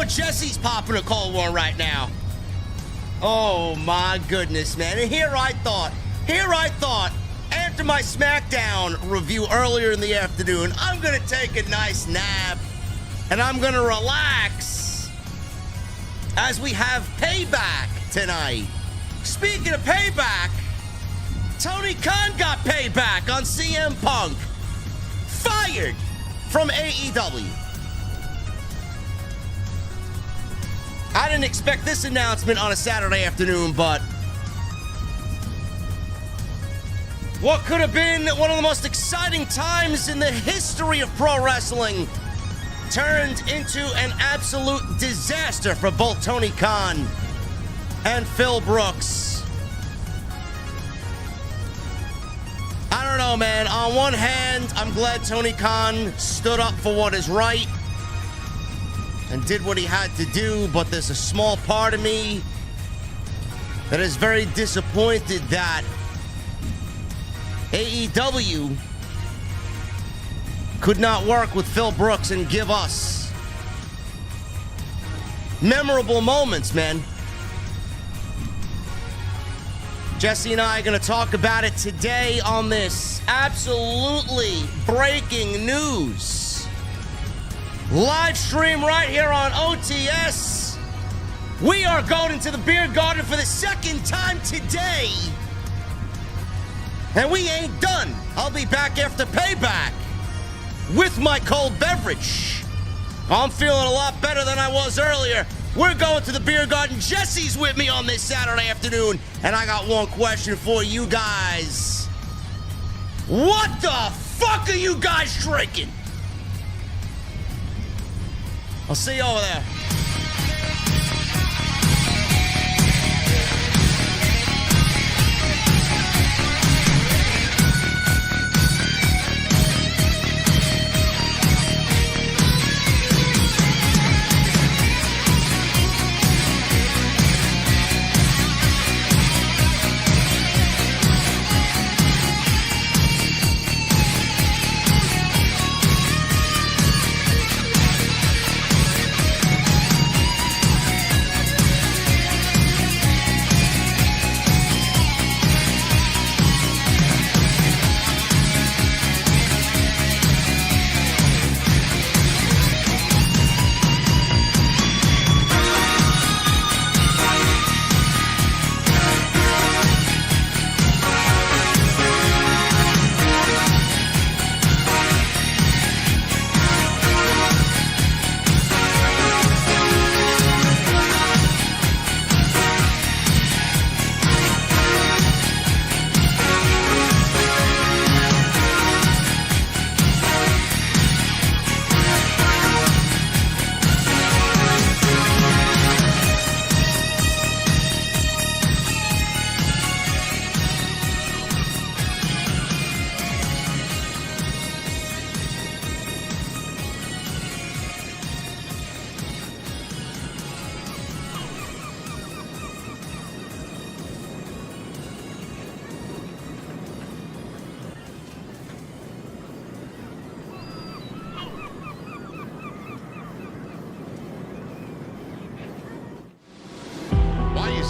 Oh, Jesse's popping a cold one right now. Oh, my goodness, man. And here I thought, after my SmackDown review earlier in the afternoon, I'm going to take a nice nap and I'm going to relax as we have Payback tonight. Speaking of Payback, Tony Khan got payback on CM Punk. Fired from AEW. I didn't expect this announcement on a Saturday afternoon, but what could have been one of the most exciting times in the history of pro wrestling turned into an absolute disaster for both Tony Khan and Phil Brooks. I don't know, man. On one hand, I'm glad Tony Khan stood up for what is right and did what he had to do, but there's a small part of me that is very disappointed that AEW could not work with Phil Brooks and give us memorable moments, man. Jesse and I are going to talk about it today on this absolutely breaking news live stream right here on OTS. We are going into the beer garden for the second time today. And we ain't done. I'll be back after Payback with my cold beverage. I'm feeling a lot better than I was earlier. We're going to the beer garden. Jesse's with me on this Saturday afternoon. And I got one question for you guys. What the fuck are you guys drinking? I'll see you over there.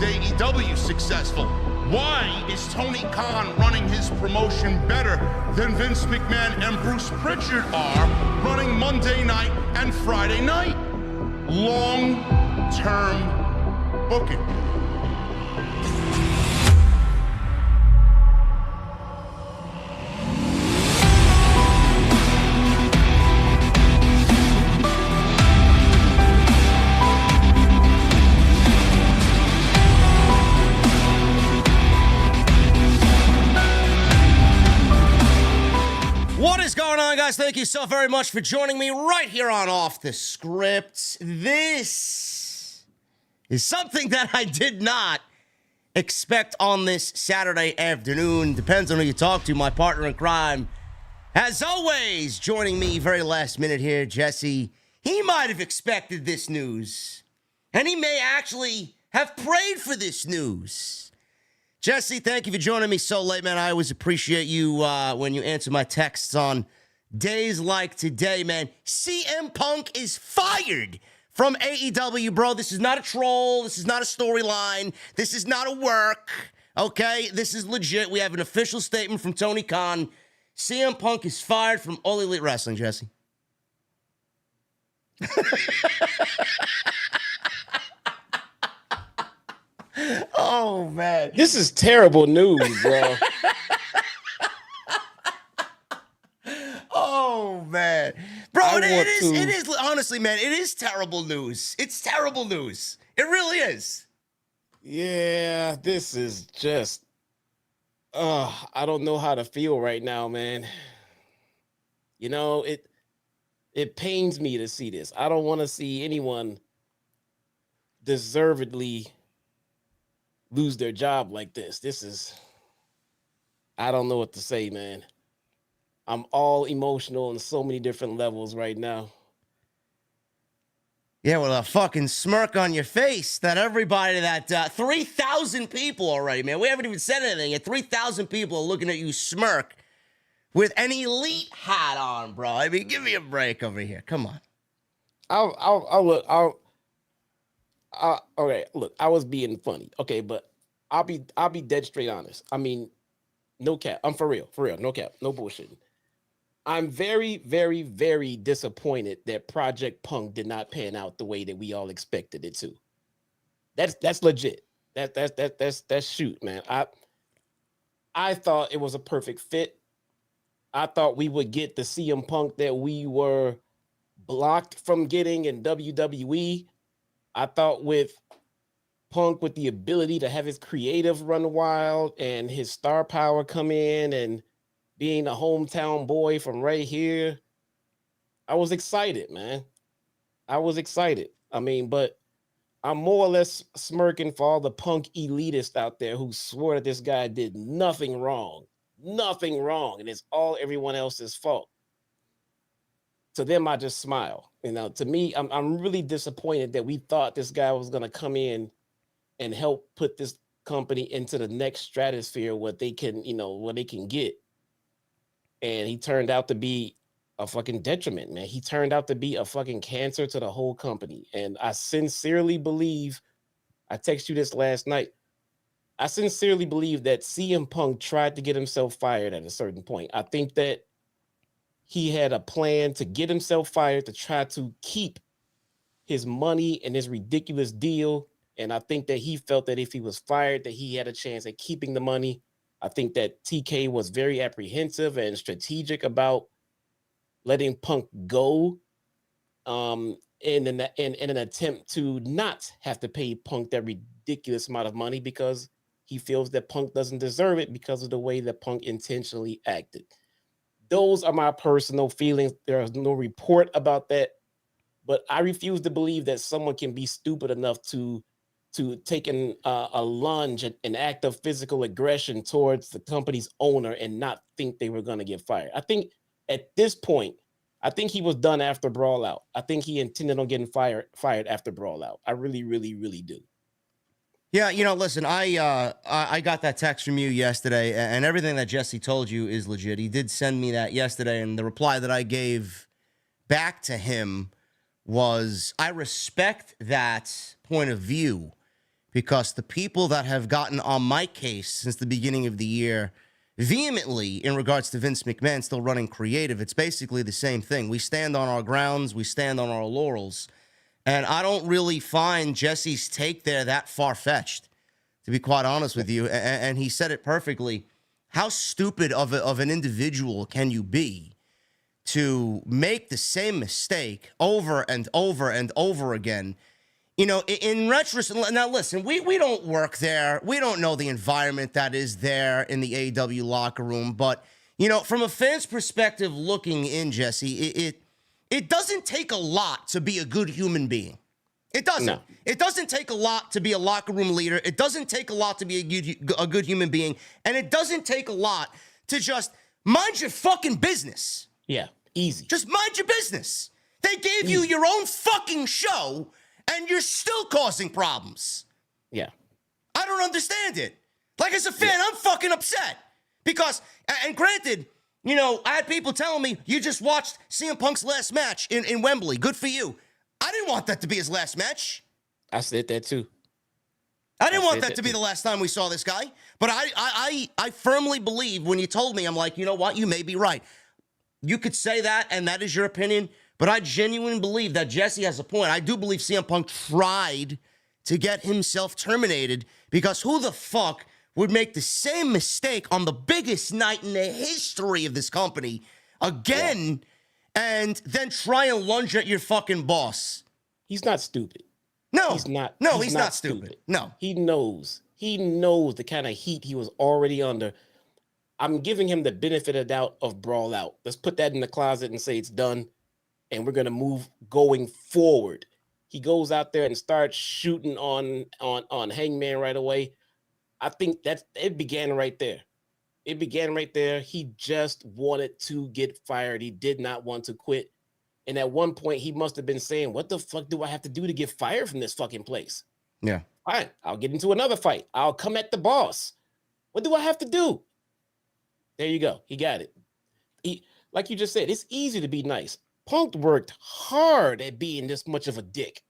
AEW successful? Why is Tony Khan running his promotion better than Vince McMahon and Bruce Pritchard are running Monday night and Friday night? Long-term booking. Guys, thank you so very much for joining me right here on Off the Script. This is something that I did not expect on this Saturday afternoon. Depends on who you talk to. My partner in crime, as always, joining me very last minute here, Jesse. He might have expected this news, and he may actually have prayed for this news. Jesse, thank you for joining me so late, man. I always appreciate you when you answer my texts on days like today, man. CM Punk is fired from AEW, bro. This is not a troll. This is not a storyline. This is not a work. Okay? This is legit. We have an official statement from Tony Khan. CM Punk is fired from All Elite Wrestling, Jesse. Oh, man. This is terrible news, bro. Oh, man. Bro, it is, honestly, man, it is terrible news. It's terrible news. It really is. Yeah, this is just, I don't know how to feel right now, man. You know, it pains me to see this. I don't want to see anyone deservedly lose their job like this. I don't know what to say, man. I'm all emotional on so many different levels right now. Yeah, with a fucking smirk on your face that everybody, that 3,000 people already, man. We haven't even said anything yet. 3,000 people are looking at you smirk with an elite hat on, bro. I mean, give me a break over here. Come on. Okay, look, I was being funny. Okay, but I'll be dead straight honest. I mean, no cap. I'm for real, no cap, no bullshit. I'm very, very, very disappointed that Project Punk did not pan out the way that we all expected it to. That's legit. That's shoot, man. I thought it was a perfect fit. I thought we would get the CM Punk that we were blocked from getting in WWE. I thought with Punk, with the ability to have his creative run wild and his star power come in and being a hometown boy from right here, I was excited, man. I was excited. I mean, but I'm more or less smirking for all the Punk elitists out there who swore that this guy did nothing wrong, and it's all everyone else's fault. To them, I just smile. You know, to me, I'm really disappointed that we thought this guy was going to come in and help put this company into the next stratosphere, what they can, what they can get. And he turned out to be a fucking detriment, man. He turned out to be a fucking cancer to the whole company. And I sincerely believe, I texted you this last night, I sincerely believe that CM Punk tried to get himself fired at a certain point. I think that he had a plan to get himself fired to try to keep his money and his ridiculous deal. And I think that he felt that if he was fired, that he had a chance at keeping the money. I think that TK was very apprehensive and strategic about letting Punk go in an attempt to not have to pay Punk that ridiculous amount of money because he feels that Punk doesn't deserve it because of the way that Punk intentionally acted. Those are my personal feelings. There is no report about that, but I refuse to believe that someone can be stupid enough to take a lunge, an act of physical aggression towards the company's owner and not think they were going to get fired. I think at this point, I think he was done after Brawl Out. I think he intended on getting fired after Brawl Out. I really, really, really do. Yeah, listen, I got that text from you yesterday, and everything that Jesse told you is legit. He did send me that yesterday, and the reply that I gave back to him was, I respect that point of view because the people that have gotten on my case since the beginning of the year vehemently in regards to Vince McMahon still running creative, it's basically the same thing. We stand on our grounds, we stand on our laurels. And I don't really find Jesse's take there that far-fetched, to be quite honest with you. And he said it perfectly. How stupid of an individual can you be to make the same mistake over and over and over again? In retrospect, now listen, we don't work there. We don't know the environment that is there in the AEW locker room. But, from a fan's perspective looking in, Jesse, it doesn't take a lot to be a good human being. It doesn't. No. It doesn't take a lot to be a locker room leader. It doesn't take a lot to be a good human being. And it doesn't take a lot to just mind your fucking business. Yeah, easy. Just mind your business. They gave you your own fucking show, and you're still causing problems. Yeah. I don't understand it. Like, as a fan, I'm fucking upset. Because, and granted, I had people telling me, you just watched CM Punk's last match in Wembley. Good for you. I didn't want that to be his last match. I said that too. I didn't want that to be the last time we saw this guy. But I firmly believe when you told me, I'm like, you know what? You may be right. You could say that, and that is your opinion. But I genuinely believe that Jesse has a point. I do believe CM Punk tried to get himself terminated because who the fuck would make the same mistake on the biggest night in the history of this company again and then try and lunge at your fucking boss? He's not stupid. No, he's not. No, he's not stupid. No, he knows. He knows the kind of heat he was already under. I'm giving him the benefit of doubt of Brawl Out. Let's put that in the closet and say it's done, and we're gonna move going forward. He goes out there and starts shooting on Hangman right away. I think it began right there. It began right there. He just wanted to get fired. He did not want to quit. And at one point, he must have been saying, what the fuck do I have to do to get fired from this fucking place? Yeah. Fine, I'll get into another fight. I'll come at the boss. What do I have to do? There you go. He got it. Like you just said, it's easy to be nice. Punk worked hard at being this much of a dick.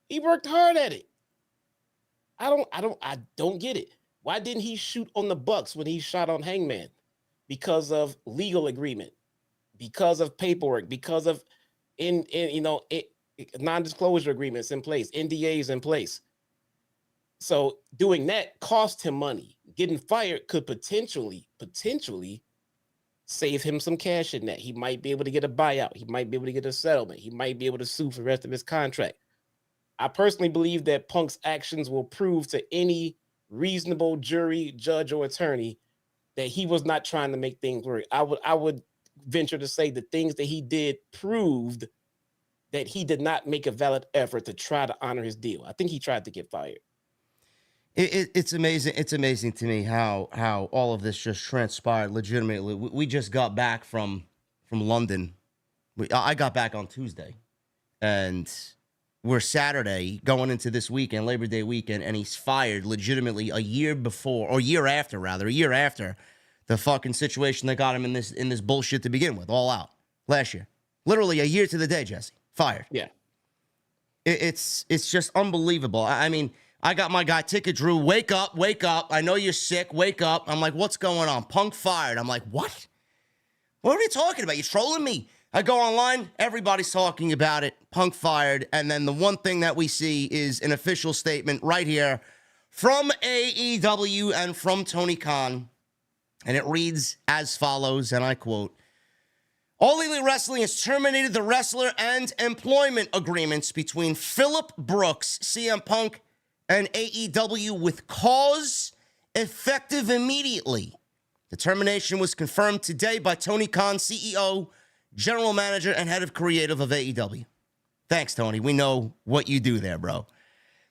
He worked hard at it. I don't get it. Why didn't he shoot on the Bucks when he shot on Hangman? Because of legal agreement, because of paperwork, because of non-disclosure agreements in place, NDAs in place. So doing that cost him money. Getting fired could potentially save him some cash in that. He might be able to get a buyout. He might be able to get a settlement. He might be able to sue for the rest of his contract. I personally believe that Punk's actions will prove to any reasonable jury, judge, or attorney that he was not trying to make things work. I would venture to say the things that he did proved that he did not make a valid effort to try to honor his deal. I think he tried to get fired. It's amazing. It's amazing to me how all of this just transpired legitimately. We just got back from London. I got back on Tuesday, and we're Saturday going into this weekend, Labor Day weekend, and he's fired legitimately a year after the fucking situation that got him in this bullshit to begin with, all out last year. Literally a year to the day, Jesse. Fired. Yeah. It's just unbelievable. I mean, I got my guy Ticket Drew. Wake up. I know you're sick. Wake up. I'm like, what's going on? Punk fired. I'm like, what? What are you talking about? You trolling me? I go online. Everybody's talking about it. Punk fired. And then the one thing that we see is an official statement right here from AEW and from Tony Khan. And it reads as follows, and I quote, All Elite Wrestling has terminated the wrestler and employment agreements between Phillip Brooks, CM Punk, and AEW with cause effective immediately. The termination was confirmed today by Tony Khan, CEO, General Manager, and Head of Creative of AEW. Thanks, Tony. We know what you do there, bro.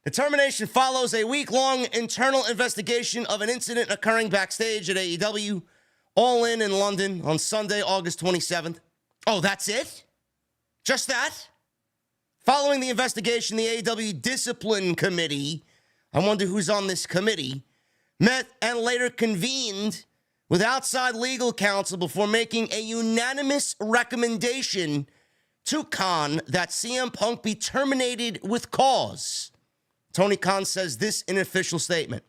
The termination follows a week-long internal investigation of an incident occurring backstage at AEW All In London on Sunday, August 27th. Oh, that's it? Just that? Following the investigation, the AEW Discipline Committee, I wonder who's on this committee, met and later convened with outside legal counsel before making a unanimous recommendation to Khan that CM Punk be terminated with cause. Tony Khan says this in an official statement.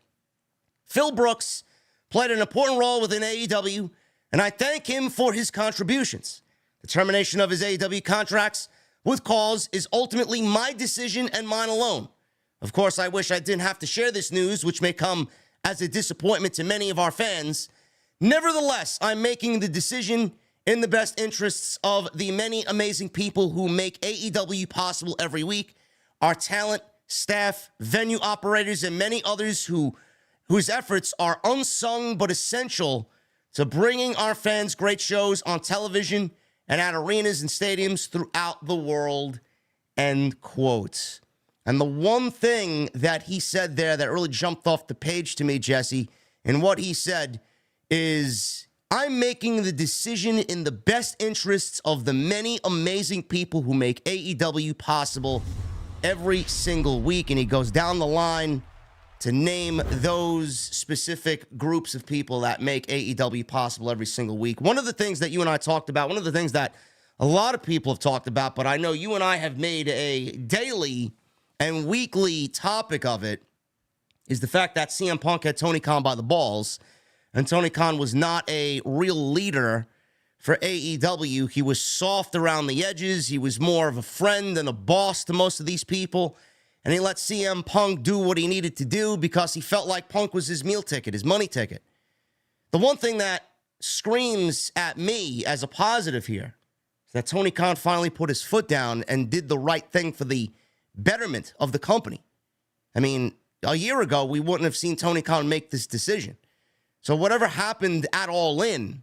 Phil Brooks played an important role within AEW, and I thank him for his contributions. The termination of his AEW contracts with cause is ultimately my decision and mine alone. Of course, I wish I didn't have to share this news, which may come as a disappointment to many of our fans. Nevertheless, I'm making the decision in the best interests of the many amazing people who make AEW possible every week, our talent, staff, venue operators, and many others whose efforts are unsung but essential to bringing our fans great shows on television and at arenas and stadiums throughout the world, end quote. And the one thing that he said there that really jumped off the page to me, Jesse, and what he said is, I'm making the decision in the best interests of the many amazing people who make AEW possible every single week. And he goes down the line to name those specific groups of people that make AEW possible every single week. One of the things that you and I talked about, one of the things that a lot of people have talked about, but I know you and I have made a daily and weekly topic of it, is the fact that CM Punk had Tony Khan by the balls, and Tony Khan was not a real leader for AEW. He was soft around the edges. He was more of a friend and a boss to most of these people, and he let CM Punk do what he needed to do because he felt like Punk was his meal ticket, his money ticket. The one thing that screams at me as a positive here is that Tony Khan finally put his foot down and did the right thing for the betterment of the company. I mean, a year ago, we wouldn't have seen Tony Khan make this decision. So whatever happened at All In,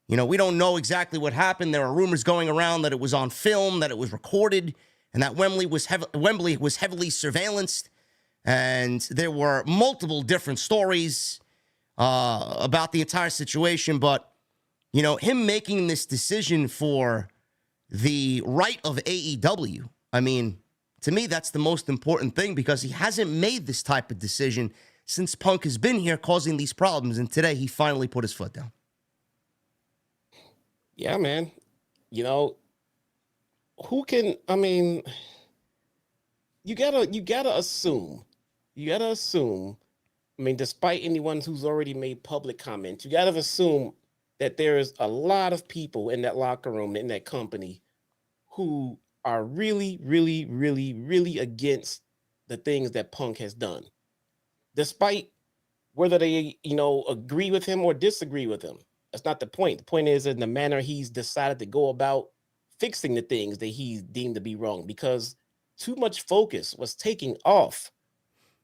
we don't know exactly what happened. There are rumors going around that it was on film, that it was recorded, and that Wembley was heavily surveillanced. And there were multiple different stories about the entire situation. But, him making this decision for the right of AEW, I mean, to me, that's the most important thing, because he hasn't made this type of decision since Punk has been here causing these problems. And today he finally put his foot down. Yeah, man. You gotta assume, I mean, despite anyone who's already made public comments, you gotta assume that there is a lot of people in that locker room, in that company, who are really, really, really, really against the things that Punk has done, despite whether they, agree with him or disagree with him. That's not the point. The point is in the manner he's decided to go about fixing the things that he's deemed to be wrong, because too much focus was taking off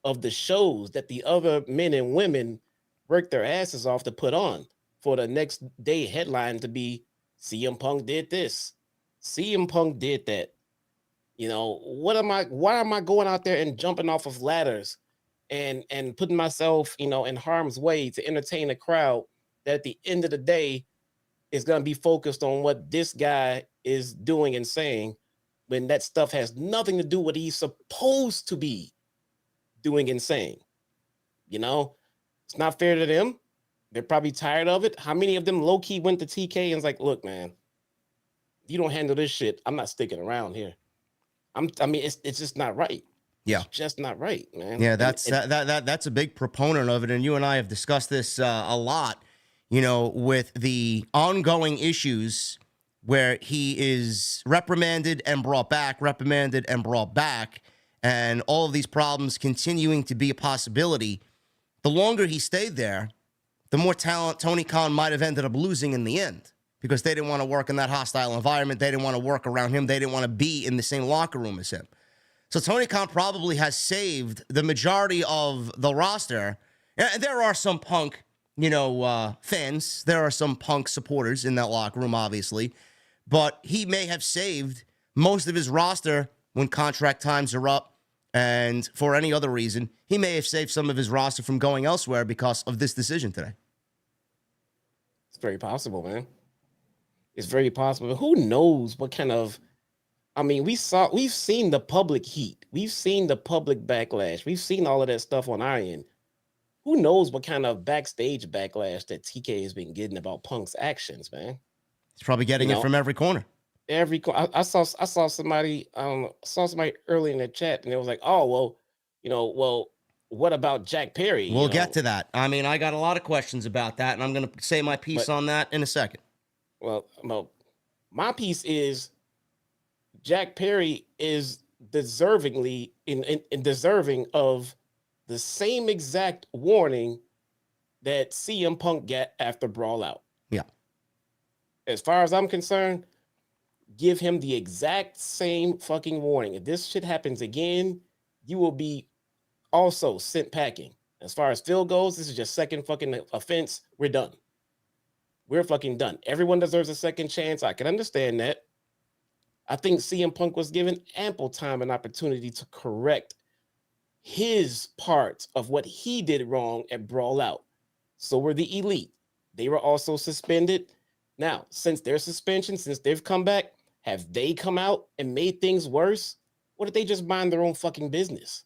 of the shows that the other men and women worked their asses off to put on, for the next day headline to be CM Punk did this, CM Punk did that. Why am I going out there and jumping off of ladders and putting myself, in harm's way to entertain a crowd that at the end of the day is going to be focused on what this guy is doing and saying, when that stuff has nothing to do with what he's supposed to be doing and saying? It's not fair to them. They're probably tired of it. How many of them low-key went to TK and was like, look, man, you don't handle this shit, I'm not sticking around here. It's just not right. Yeah. It's just not right, man. Yeah, that's a big proponent of it. And you and I have discussed this a lot, with the ongoing issues where he is reprimanded and brought back, and all of these problems continuing to be a possibility. The longer he stayed there, the more talent Tony Khan might have ended up losing in the end, because they didn't want to work in that hostile environment. They didn't want to work around him. They didn't want to be in the same locker room as him. So Tony Khan probably has saved the majority of the roster. There are some Punk, fans. There are some Punk supporters in that locker room, obviously. But he may have saved most of his roster when contract times are up. And for any other reason, he may have saved some of his roster from going elsewhere because of this decision today. It's very possible, man. It's very possible. Who knows what kind of, we've seen the public heat. We've seen the public backlash. We've seen all of that stuff on our end. Who knows what kind of backstage backlash that TK has been getting about Punk's actions, man. He's probably getting it from every corner. I saw somebody early in the chat, and it was like, oh, well, what about Jack Perry? We'll get to that. I got a lot of questions about that, and I'm going to say my piece on that in a second. Well, my piece is Jack Perry is deserving of the same exact warning that CM Punk got after Brawl Out. Yeah. As far as I'm concerned, give him the exact same fucking warning. If this shit happens again, you will be also sent packing. As far as Phil goes, this is your second fucking offense. We're done. We're fucking done. Everyone deserves a second chance. I can understand that. I think CM Punk was given ample time and opportunity to correct his parts of what he did wrong at Brawl Out. So were the Elite. They were also suspended. Now, since their suspension, since they've come back, have they come out and made things worse? Or did they just mind their own fucking business?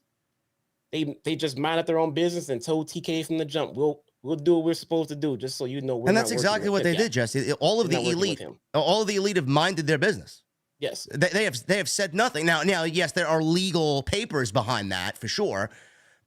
They just minded their own business and told TK from the jump, we'll We'll do what we're supposed to do, just so you know. And that's exactly what they did, Jesse. All of the elite have minded their business. Yes, they have said nothing. Now, yes, there are legal papers behind that for sure,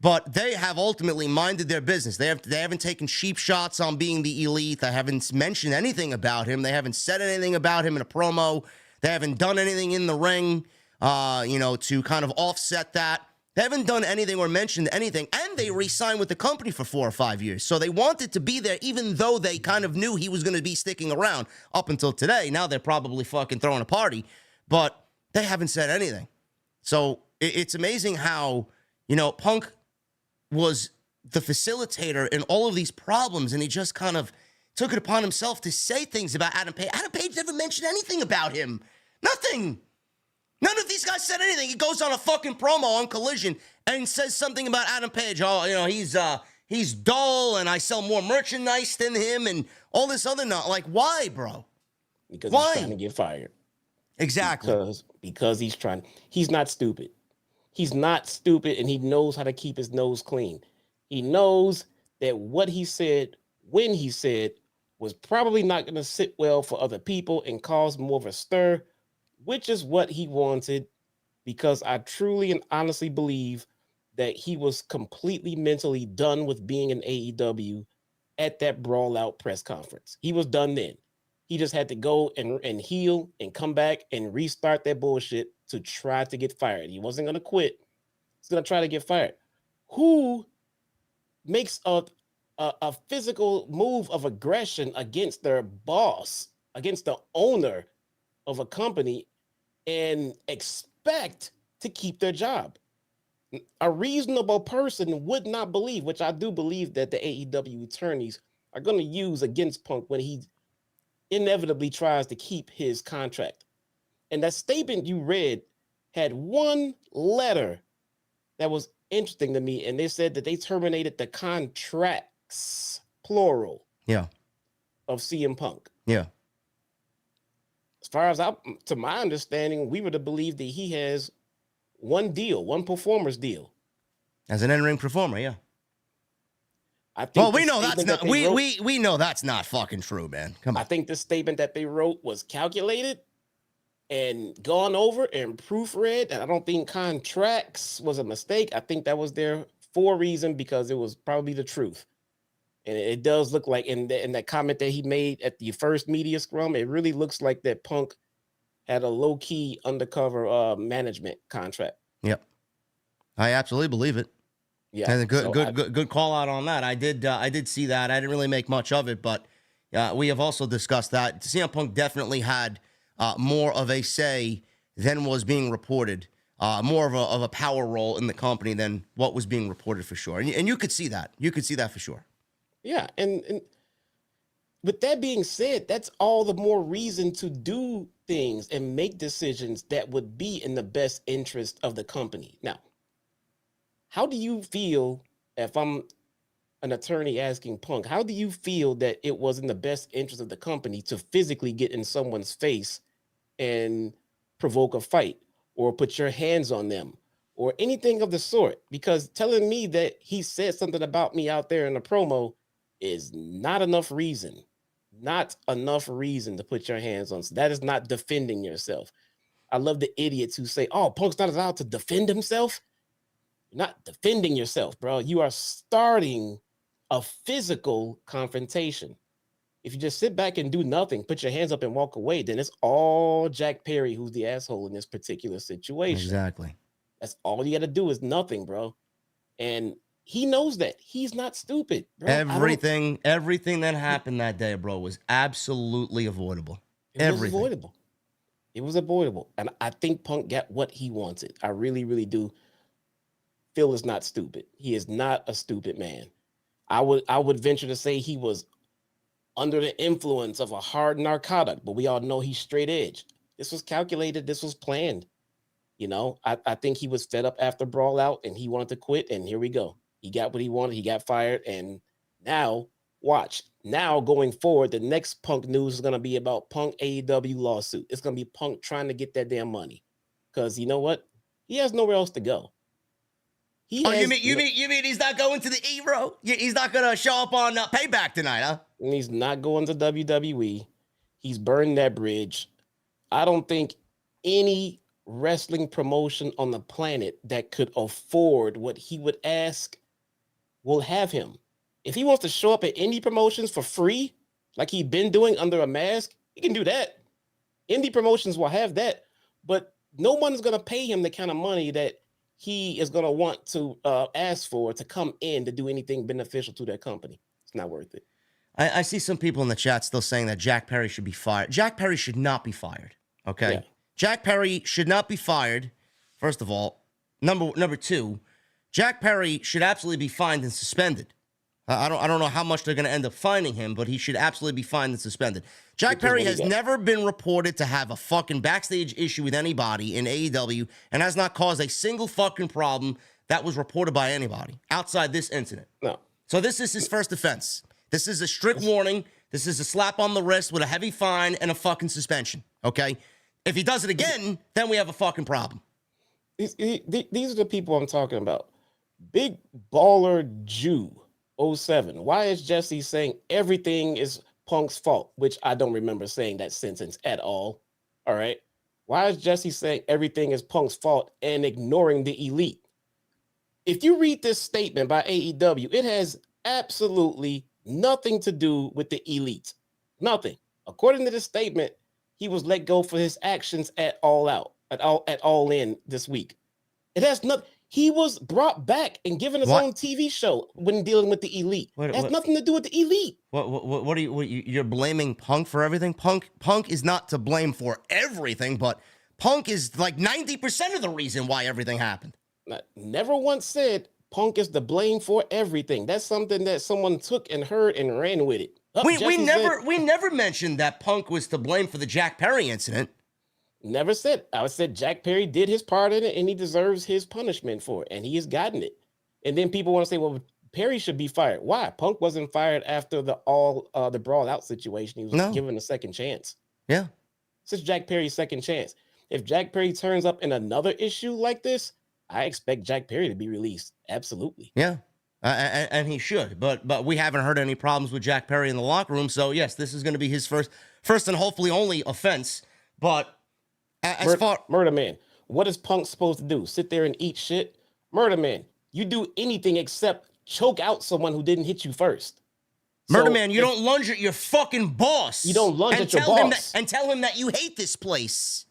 but they have ultimately minded their business. They haven't taken cheap shots on being the elite. They haven't mentioned anything about him. They haven't said anything about him in a promo. They haven't done anything in the ring, to kind of offset that. They haven't done anything or mentioned anything, and they re-signed with the company for 4 or 5 years. So they wanted to be there, even though they kind of knew he was going to be sticking around up until today. Now they're probably fucking throwing a party, but they haven't said anything. So it's amazing how, Punk was the facilitator in all of these problems, and he just kind of took it upon himself to say things about Adam Page. Adam Page never mentioned anything about him. Nothing. None of these guys said anything. He goes on a fucking promo on Collision and says something about Adam Page. Oh, he's dull and I sell more merchandise than him and all this other like, why, bro? Because he's trying to get fired. Exactly. Because he's not stupid. He's not stupid, and he knows how to keep his nose clean. He knows that what he said, when he said, was probably not going to sit well for other people and cause more of a stir, which is what he wanted, because I truly and honestly believe that he was completely mentally done with being in AEW at that Brawl Out press conference. He was done then. He just had to go and heal and come back and restart that bullshit to try to get fired. He wasn't going to quit. He's going to try to get fired. Who makes a physical move of aggression against their boss, against the owner of a company, and expect to keep their job? A reasonable person would not believe, which I do believe that the AEW attorneys are going to use against Punk when he inevitably tries to keep his contract. And that statement you read had one letter that was interesting to me, and they said that they terminated the contracts, plural, of CM Punk. Yeah. As far as to my understanding, we were to believe that he has one deal, one performer's deal. As an in-ring performer, yeah. I think we know that's not we know that's not fucking true, man. Come on. I think the statement that they wrote was calculated and gone over and proofread, and I don't think contracts was a mistake. I think that was there for a reason, because it was probably the truth. And it does look like in that comment that he made at the first media scrum, it really looks like that Punk had a low-key undercover management contract. Yep. I absolutely believe it. Yeah. And good call out on that. I did see that. I didn't really make much of it, but we have also discussed that CM Punk definitely had more of a say than was being reported, more of a power role in the company than what was being reported for sure. And you could see that. You could see that for sure. Yeah, and with that being said, that's all the more reason to do things and make decisions that would be in the best interest of the company. Now, how do you feel, if I'm an attorney asking Punk, how do you feel that it was in the best interest of the company to physically get in someone's face and provoke a fight or put your hands on them or anything of the sort? Because telling me that he said something about me out there in the promo is not enough reason to put your hands on. So that is not defending yourself. I love the idiots who say, oh, Punk's not allowed to defend himself. You're not defending yourself, bro. You are starting a physical confrontation. If you just sit back and do nothing, put your hands up and walk away, then it's all Jack Perry who's the asshole in this particular situation. Exactly. That's all you got to do is nothing, bro. And he knows that. He's not stupid, bro. Everything that happened that day, bro, was absolutely avoidable. It was avoidable. And I think Punk got what he wanted. I really, really do. Phil is not stupid. He is not a stupid man. I would venture to say he was under the influence of a hard narcotic, but we all know he's straight edge. This was calculated. This was planned. I think he was fed up after Brawl Out and he wanted to quit. And here we go. He got what he wanted. He got fired. And now watch. Now going forward, the next Punk news is going to be about Punk AEW lawsuit. It's going to be Punk trying to get that damn money. Because you know what? He has nowhere else to go. Oh, you mean he's not going to the E, bro? He's not gonna show up on Payback tonight, huh? And he's not going to WWE. He's burned that bridge. I don't think any wrestling promotion on the planet that could afford what he would ask will have him. If he wants to show up at indie promotions for free, like he's been doing under a mask, he can do that. Indie promotions will have that, but no one's going to pay him the kind of money that he is going to want to ask for to come in to do anything beneficial to their company. It's not worth it. I see some people in the chat still saying that Jack Perry should be fired. Jack Perry should not be fired, okay? Yeah. Jack Perry should not be fired, first of all. Number two, Jack Perry should absolutely be fined and suspended. I don't know how much they're going to end up fining him, but he should absolutely be fined and suspended. Jack Perry has never been reported to have a fucking backstage issue with anybody in AEW and has not caused a single fucking problem that was reported by anybody outside this incident. No. So this is his first offense. This is a strict warning. This is a slap on the wrist with a heavy fine and a fucking suspension, okay? If he does it again, then we have a fucking problem. These are the people I'm talking about. Big Baller Jew 07. Why is Jesse saying everything is Punk's fault? Which I don't remember saying that sentence at all. All right. Why is Jesse saying everything is Punk's fault and ignoring the elite? If you read this statement by AEW, it has absolutely nothing to do with the elite. Nothing. According to this statement, he was let go for his actions at All In this week. It has nothing. He was brought back and given his own TV show when dealing with the elite. It has nothing to do with the elite. What are you're blaming Punk for everything? Punk is not to blame for everything, but Punk is like 90% of the reason why everything happened. Never once said Punk is to blame for everything. That's something that someone took and heard and ran with it. We never mentioned that Punk was to blame for the Jack Perry incident. Never said. I said Jack Perry did his part in it and he deserves his punishment for it, and he has gotten it. And then people want to say, well, Perry should be fired. Why? Punk wasn't fired after the brawl out situation. He was given a second chance. Yeah. This is Jack Perry's second chance. If Jack Perry turns up in another issue like this, I expect Jack Perry to be released. Absolutely. Yeah. And he should, but we haven't heard any problems with Jack Perry in the locker room. So yes, this is going to be his first and hopefully only offense. But Murder Man, what is Punk supposed to do? Sit there and eat shit? Murder Man, you do anything except choke out someone who didn't hit you first. Murder Man, you don't lunge at your fucking boss. You don't lunge at your boss. And tell him that you hate this place.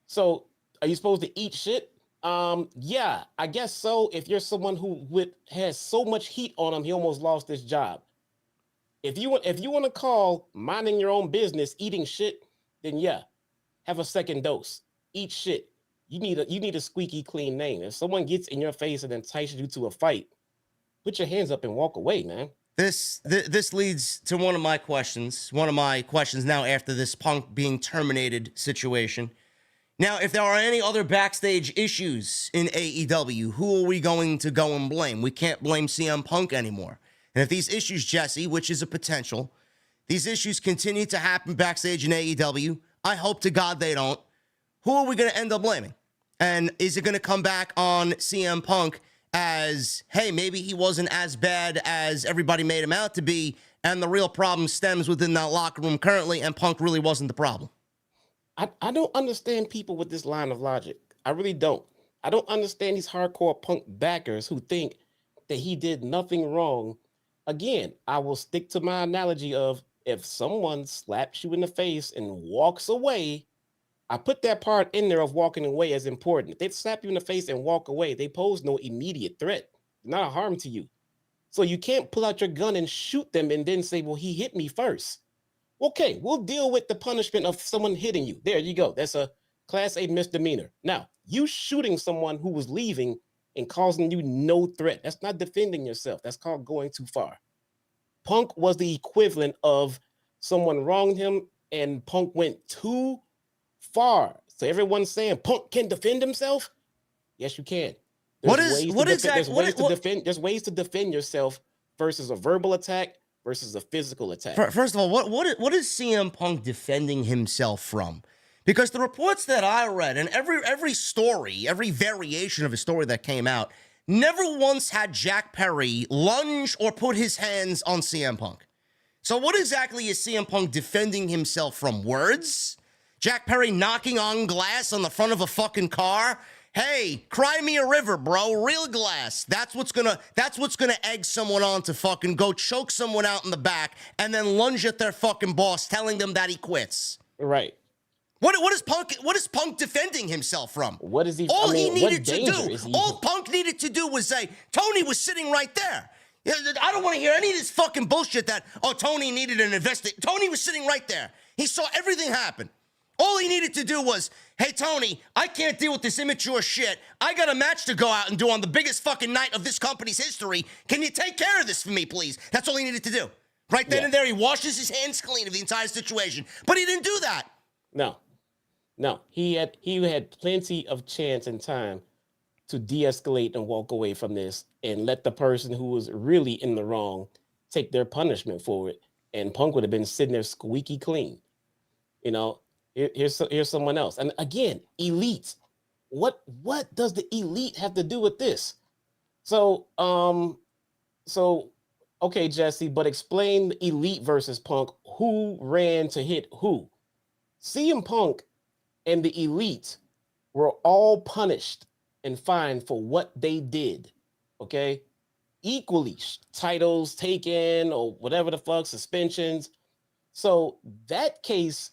So are you supposed to eat shit? Yeah, I guess so. If you're someone who has so much heat on him, he almost lost his job. If you want to call minding your own business eating shit, then yeah, have a second dose. Eat shit. You need a squeaky clean name. If someone gets in your face and entices you to a fight, put your hands up and walk away, man. This leads to one of my questions. One of my questions now after this Punk being terminated situation. Now, if there are any other backstage issues in AEW, who are we going to go and blame? We can't blame CM Punk anymore. And if these issues, Jesse, which is a potential, these issues continue to happen backstage in AEW, I hope to God they don't. Who are we going to end up blaming? And is it going to come back on CM Punk as, hey, maybe he wasn't as bad as everybody made him out to be, and the real problem stems within that locker room currently, and Punk really wasn't the problem? I don't understand people with this line of logic. I really don't. I don't understand these hardcore Punk backers who think that he did nothing wrong. Again, I will stick to my analogy of if someone slaps you in the face and walks away, I put that part in there of walking away as important. If they slap you in the face and walk away, they pose no immediate threat, not a harm to you. So you can't pull out your gun and shoot them and then say, well, he hit me first. Okay, we'll deal with the punishment of someone hitting you. There you go. That's a Class A misdemeanor. Now, you shooting someone who was leaving and causing you no threat. That's not defending yourself. That's called going too far. Punk was the equivalent of someone wronged him and Punk went too far. So everyone's saying Punk can defend himself? Yes, you can. There's ways to defend yourself versus a verbal attack versus a physical attack. First of all, what is CM Punk defending himself from? Because the reports that I read and every story, every variation of a story that came out never once had Jack Perry lunge or put his hands on CM Punk. So what exactly is CM Punk defending himself from? Words? Jack Perry knocking on glass on the front of a fucking car? Hey, cry me a river, bro. Real glass. That's what's gonna egg someone on to fucking go choke someone out in the back and then lunge at their fucking boss, telling them that he quits. Right. What is Punk defending himself from? What is he? All I mean, he needed to do, he... all Punk needed to do was say, Tony was sitting right there. I don't want to hear any of this fucking bullshit that, oh, Tony needed an investigation. Tony was sitting right there. He saw everything happen. All he needed to do was, hey, Tony, I can't deal with this immature shit. I got a match to go out and do on the biggest fucking night of this company's history. Can you take care of this for me, please? That's all he needed to do. Right then and there, he washes his hands clean of the entire situation. But he didn't do that. No, he had plenty of chance and time to de-escalate and walk away from this and let the person who was really in the wrong take their punishment for it. And Punk would have been sitting there squeaky clean. You know, here's someone else. And again, Elite. What does the Elite have to do with this? So okay, Jesse, but explain the Elite versus Punk. Who ran to hit who? CM Punk and the Elite were all punished and fined for what they did, okay? Equally, titles taken or whatever the fuck, suspensions. So that case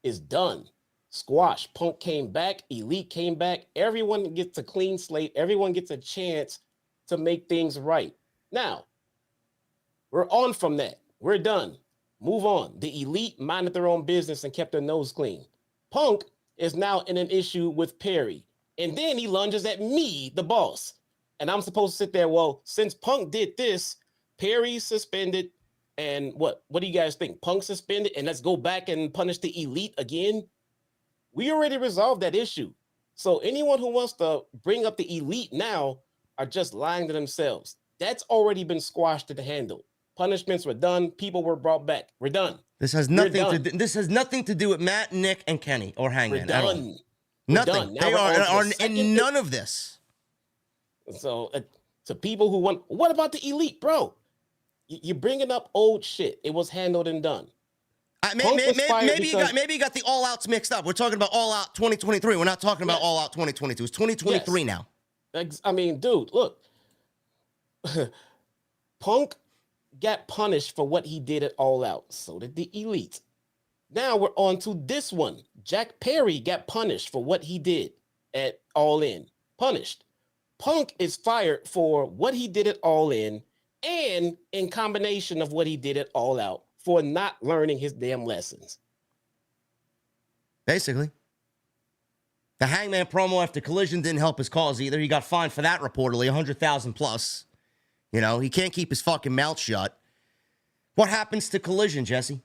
is done. Squash. Punk came back, Elite came back. Everyone gets a clean slate. Everyone gets a chance to make things right. Now, we're on from that. We're done. Move on. The Elite minded their own business and kept their nose clean. Punk is now in an issue with Perry. And then he lunges at me, the boss. And I'm supposed to sit there, well, since Punk did this, Perry suspended, and what do you guys think? Punk suspended, and let's go back and punish the Elite again? We already resolved that issue. So anyone who wants to bring up the Elite now are just lying to themselves. That's already been squashed and handled. Punishments were done. People were brought back. We're done. This has nothing to do with Matt, Nick, and Kenny or Hangman at all. Nothing. They are in none of this. So to people who want, what about the Elite, bro? You're bringing up old shit. It was handled and done. Maybe you got the All Outs mixed up. We're talking about All Out 2023. We're not talking about All Out 2022. It's 2023 now. I mean, dude, look. Punk got punished for what he did at All Out. So did the Elite. Now we're on to this one. Jack Perry got punished for what he did at All In. Punished. Punk is fired for what he did at All In and in combination of what he did at All Out for not learning his damn lessons. Basically. The Hangman promo after Collision didn't help his cause either. He got fined for that reportedly, $100,000 plus. You know, he can't keep his fucking mouth shut. What happens to Collision, Jesse?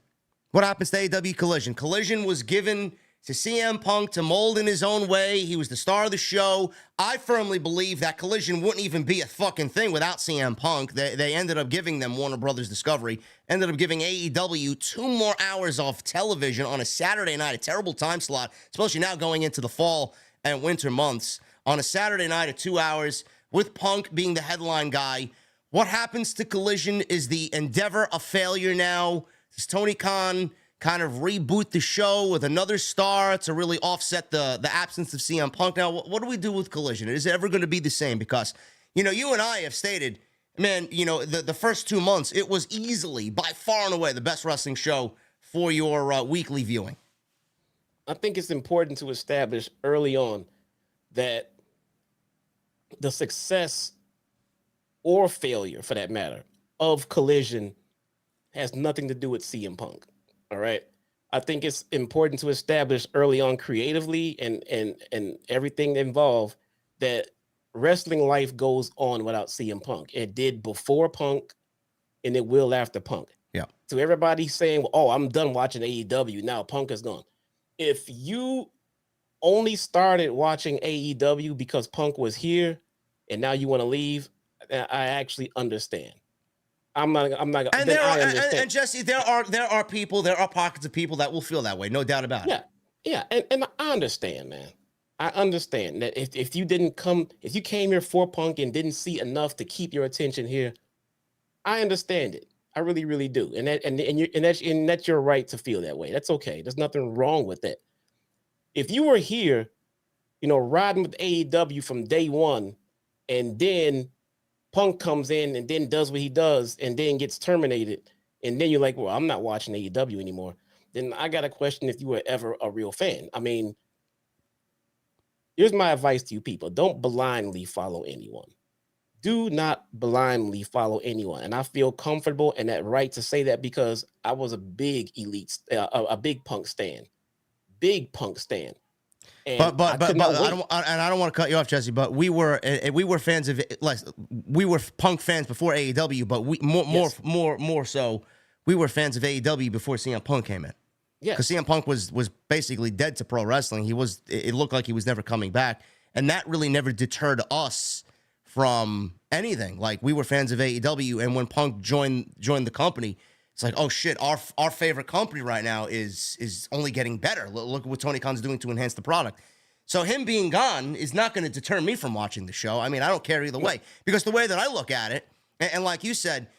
What happens to AEW Collision? Collision was given to CM Punk to mold in his own way. He was the star of the show. I firmly believe that Collision wouldn't even be a fucking thing without CM Punk. They ended up giving them Warner Brothers Discovery, ended up giving AEW 2 more hours off television on a Saturday night, a terrible time slot, especially now going into the fall and winter months. On a Saturday night at 2 hours with Punk being the headline guy. What happens to Collision? Is the endeavor a failure now? Does Tony Khan kind of reboot the show with another star to really offset the absence of CM Punk? Now, what do we do with Collision? Is it ever going to be the same? Because, you know, you and I have stated, man, you know, the first 2 months, it was easily, by far and away, the best wrestling show for your weekly viewing. I think it's important to establish early on that the success or failure, for that matter, of Collision has nothing to do with CM Punk. All right. I think it's important to establish early on creatively and everything involved that wrestling life goes on without CM Punk. It did before Punk and it will after Punk. Yeah. To everybody saying, oh, I'm done watching AEW. Now Punk is gone. If you only started watching AEW because Punk was here and now you want to leave, I actually understand. I'm not. And Jesse, there are people, there are pockets of people that will feel that way, no doubt about it. Yeah, and I understand, man. I understand that if you if you came here for Punk and didn't see enough to keep your attention here, I understand it. I really, really do. And that's your right to feel that way. That's okay. There's nothing wrong with that. If you were here, riding with AEW from day one, and then Punk comes in and then does what he does and then gets terminated, and then you're like, well, I'm not watching AEW anymore, then I got to question if you were ever a real fan. I mean, here's my advice to you people. Don't blindly follow anyone. Do not blindly follow anyone. And I feel comfortable and that right to say that because I was a big a big Punk stan. Big Punk stan. And but I don't want to cut you off, Jesse. But we were fans of we were Punk fans before AEW, but we more so we were fans of AEW before CM Punk came in. Yeah, because CM Punk was basically dead to pro wrestling. It looked like he was never coming back, and that really never deterred us from anything. Like, we were fans of AEW, and when Punk joined the company, it's like, oh shit, our favorite company right now is only getting better. Look at what Tony Khan's doing to enhance the product. So him being gone is not going to deter me from watching the show. I mean, I don't care either way, because the way that I look at it, and like you said,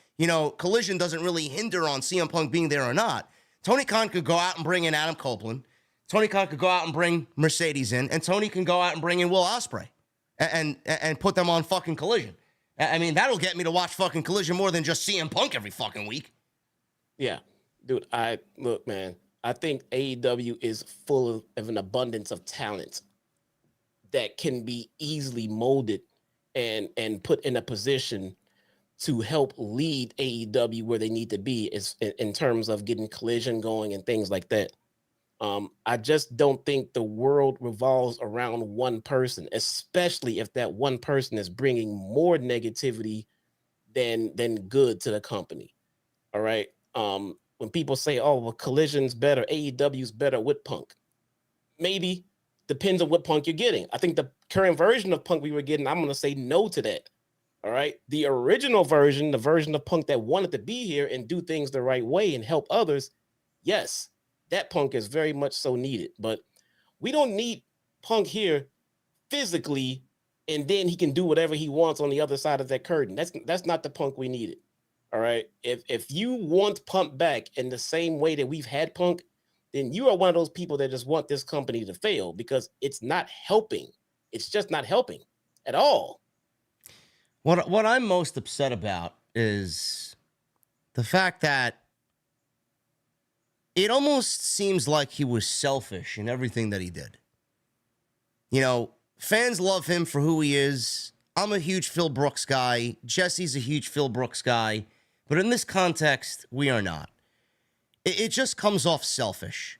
Collision doesn't really hinder on CM Punk being there or not. Tony Khan could go out and bring in Adam Copeland. Tony Khan could go out and bring Mercedes in, and Tony can go out and bring in Will Ospreay and put them on fucking Collision. I mean, that'll get me to watch fucking Collision more than just CM Punk every fucking week. Yeah, dude, look, man, I think AEW is full of an abundance of talent that can be easily molded and put in a position to help lead AEW where they need to be in terms of getting Collision going and things like that. I just don't think the world revolves around one person, especially if that one person is bringing more negativity than good to the company. All right. When people say, oh, well, Collision's better, AEW's better with Punk, maybe depends on what Punk you're getting. I think the current version of Punk we were getting, I'm going to say no to that. All right. The original version, the version of Punk that wanted to be here and do things the right way and help others. Yes, that Punk is very much so needed, but we don't need Punk here physically, and then he can do whatever he wants on the other side of that curtain. That's not the Punk we needed. All right. If you want Punk back in the same way that we've had Punk, then you are one of those people that just want this company to fail because it's not helping. It's just not helping at all. What I'm most upset about is the fact that it almost seems like he was selfish in everything that he did. Fans love him for who he is. I'm a huge Phil Brooks guy. Jesse's a huge Phil Brooks guy. But in this context, we are not. It just comes off selfish.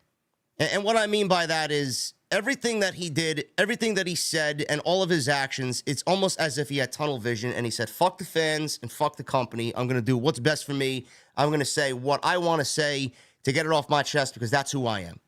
And what I mean by that is everything that he did, everything that he said, and all of his actions, it's almost as if he had tunnel vision and he said, fuck the fans and fuck the company. I'm going to do what's best for me. I'm going to say what I want to say to get it off my chest because that's who I am.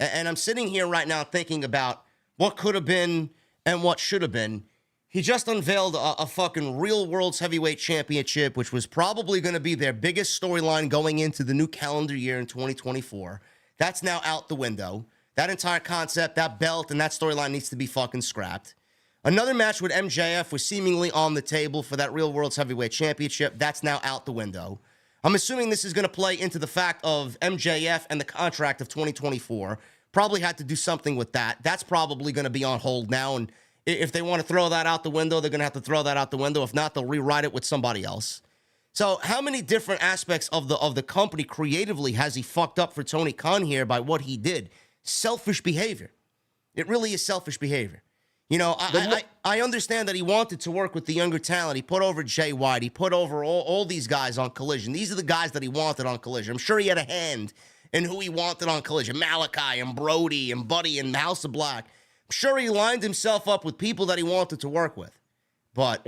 And I'm sitting here right now thinking about what could have been and what should have been. He just unveiled a fucking Real World's Heavyweight Championship, which was probably going to be their biggest storyline going into the new calendar year in 2024. That's now out the window. That entire concept, that belt, and that storyline needs to be fucking scrapped. Another match with MJF was seemingly on the table for that Real World's Heavyweight Championship. That's now out the window. I'm assuming this is going to play into the fact of MJF and the contract of 2024. Probably had to do something with that. That's probably going to be on hold now, and if they want to throw that out the window, they're going to have to throw that out the window. If not, they'll rewrite it with somebody else. So how many different aspects of the company creatively has he fucked up for Tony Khan here by what he did? Selfish behavior. It really is selfish behavior. I understand that he wanted to work with the younger talent. He put over Jay White. He put over all these guys on Collision. These are the guys that he wanted on Collision. I'm sure he had a hand in who he wanted on Collision. Malachi and Brody and Buddy and House of Black. Sure, he lined himself up with people that he wanted to work with. But,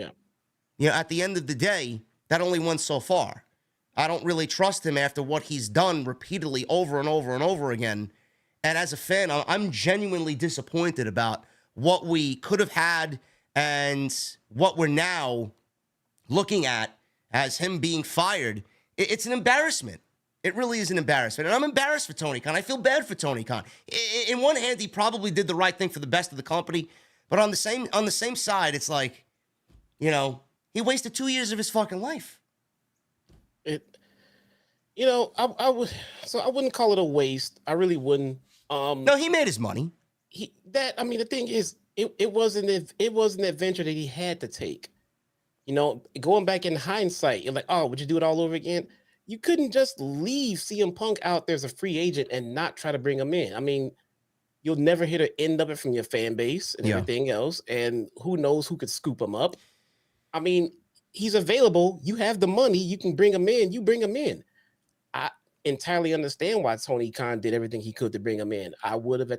at the end of the day, that only went so far. I don't really trust him after what he's done repeatedly over and over and over again. And as a fan, I'm genuinely disappointed about what we could have had and what we're now looking at as him being fired. It's an embarrassment. It really is an embarrassment. And I'm embarrassed for Tony Khan. I feel bad for Tony Khan. In one hand, he probably did the right thing for the best of the company. But on the same side, it's like, you know, he wasted 2 years of his fucking life. I wouldn't call it a waste. I really wouldn't. No, he made his money. The thing is, it was an adventure that he had to take. You know, going back in hindsight, you're like, oh, would you do it all over again? You couldn't just leave CM Punk out there as a free agent and not try to bring him in. I mean, you'll never hear the end of it from your fan base and everything else. And who knows who could scoop him up. I mean, he's available. You have the money. You can bring him in. You bring him in. I entirely understand why Tony Khan did everything he could to bring him in. I would have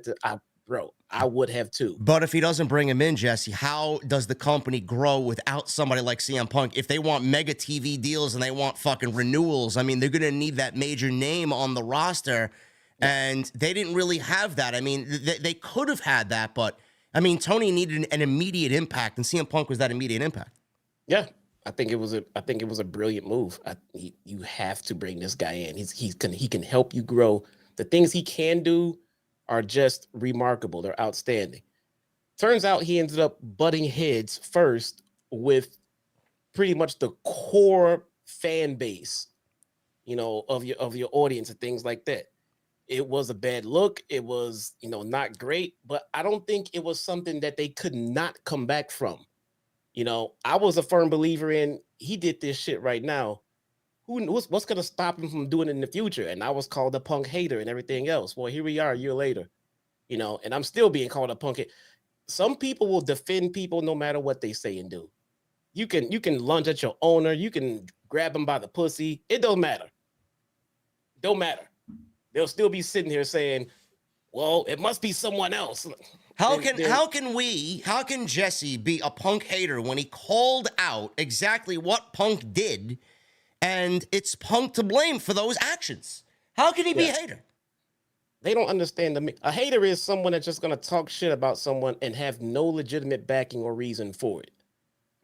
I would have too. But if he doesn't bring him in, Jesse, how does the company grow without somebody like CM Punk? If they want mega TV deals and they want fucking renewals, I mean, they're going to need that major name on the roster. And they didn't really have that. I mean, they could have had that, but I mean, Tony needed an immediate impact, and CM Punk was that immediate impact. Yeah, I think it was a brilliant move. You have to bring this guy in. He can help you grow. The things he can do are just remarkable. They're outstanding. Turns out he ended up butting heads first with pretty much the core fan base, you know, of your audience and things like that. It was a bad look. It was, you know, not great, but I don't think it was something that they could not come back from. You know, I was a firm believer in he did this shit right now. What's going to stop him from doing it in the future? And I was called a Punk hater and everything else. Well, here we are a year later, you know, and I'm still being called a Punk hater. Some people will defend people no matter what they say and do. You can lunge at your owner. You can grab him by the pussy. It don't matter. Don't matter. They'll still be sitting here saying, well, it must be someone else. How can Jesse be a Punk hater when he called out exactly what Punk did, and it's Punk to blame for those actions? How can he be a hater? They don't understand a hater is someone that's just going to talk shit about someone and have no legitimate backing or reason for it.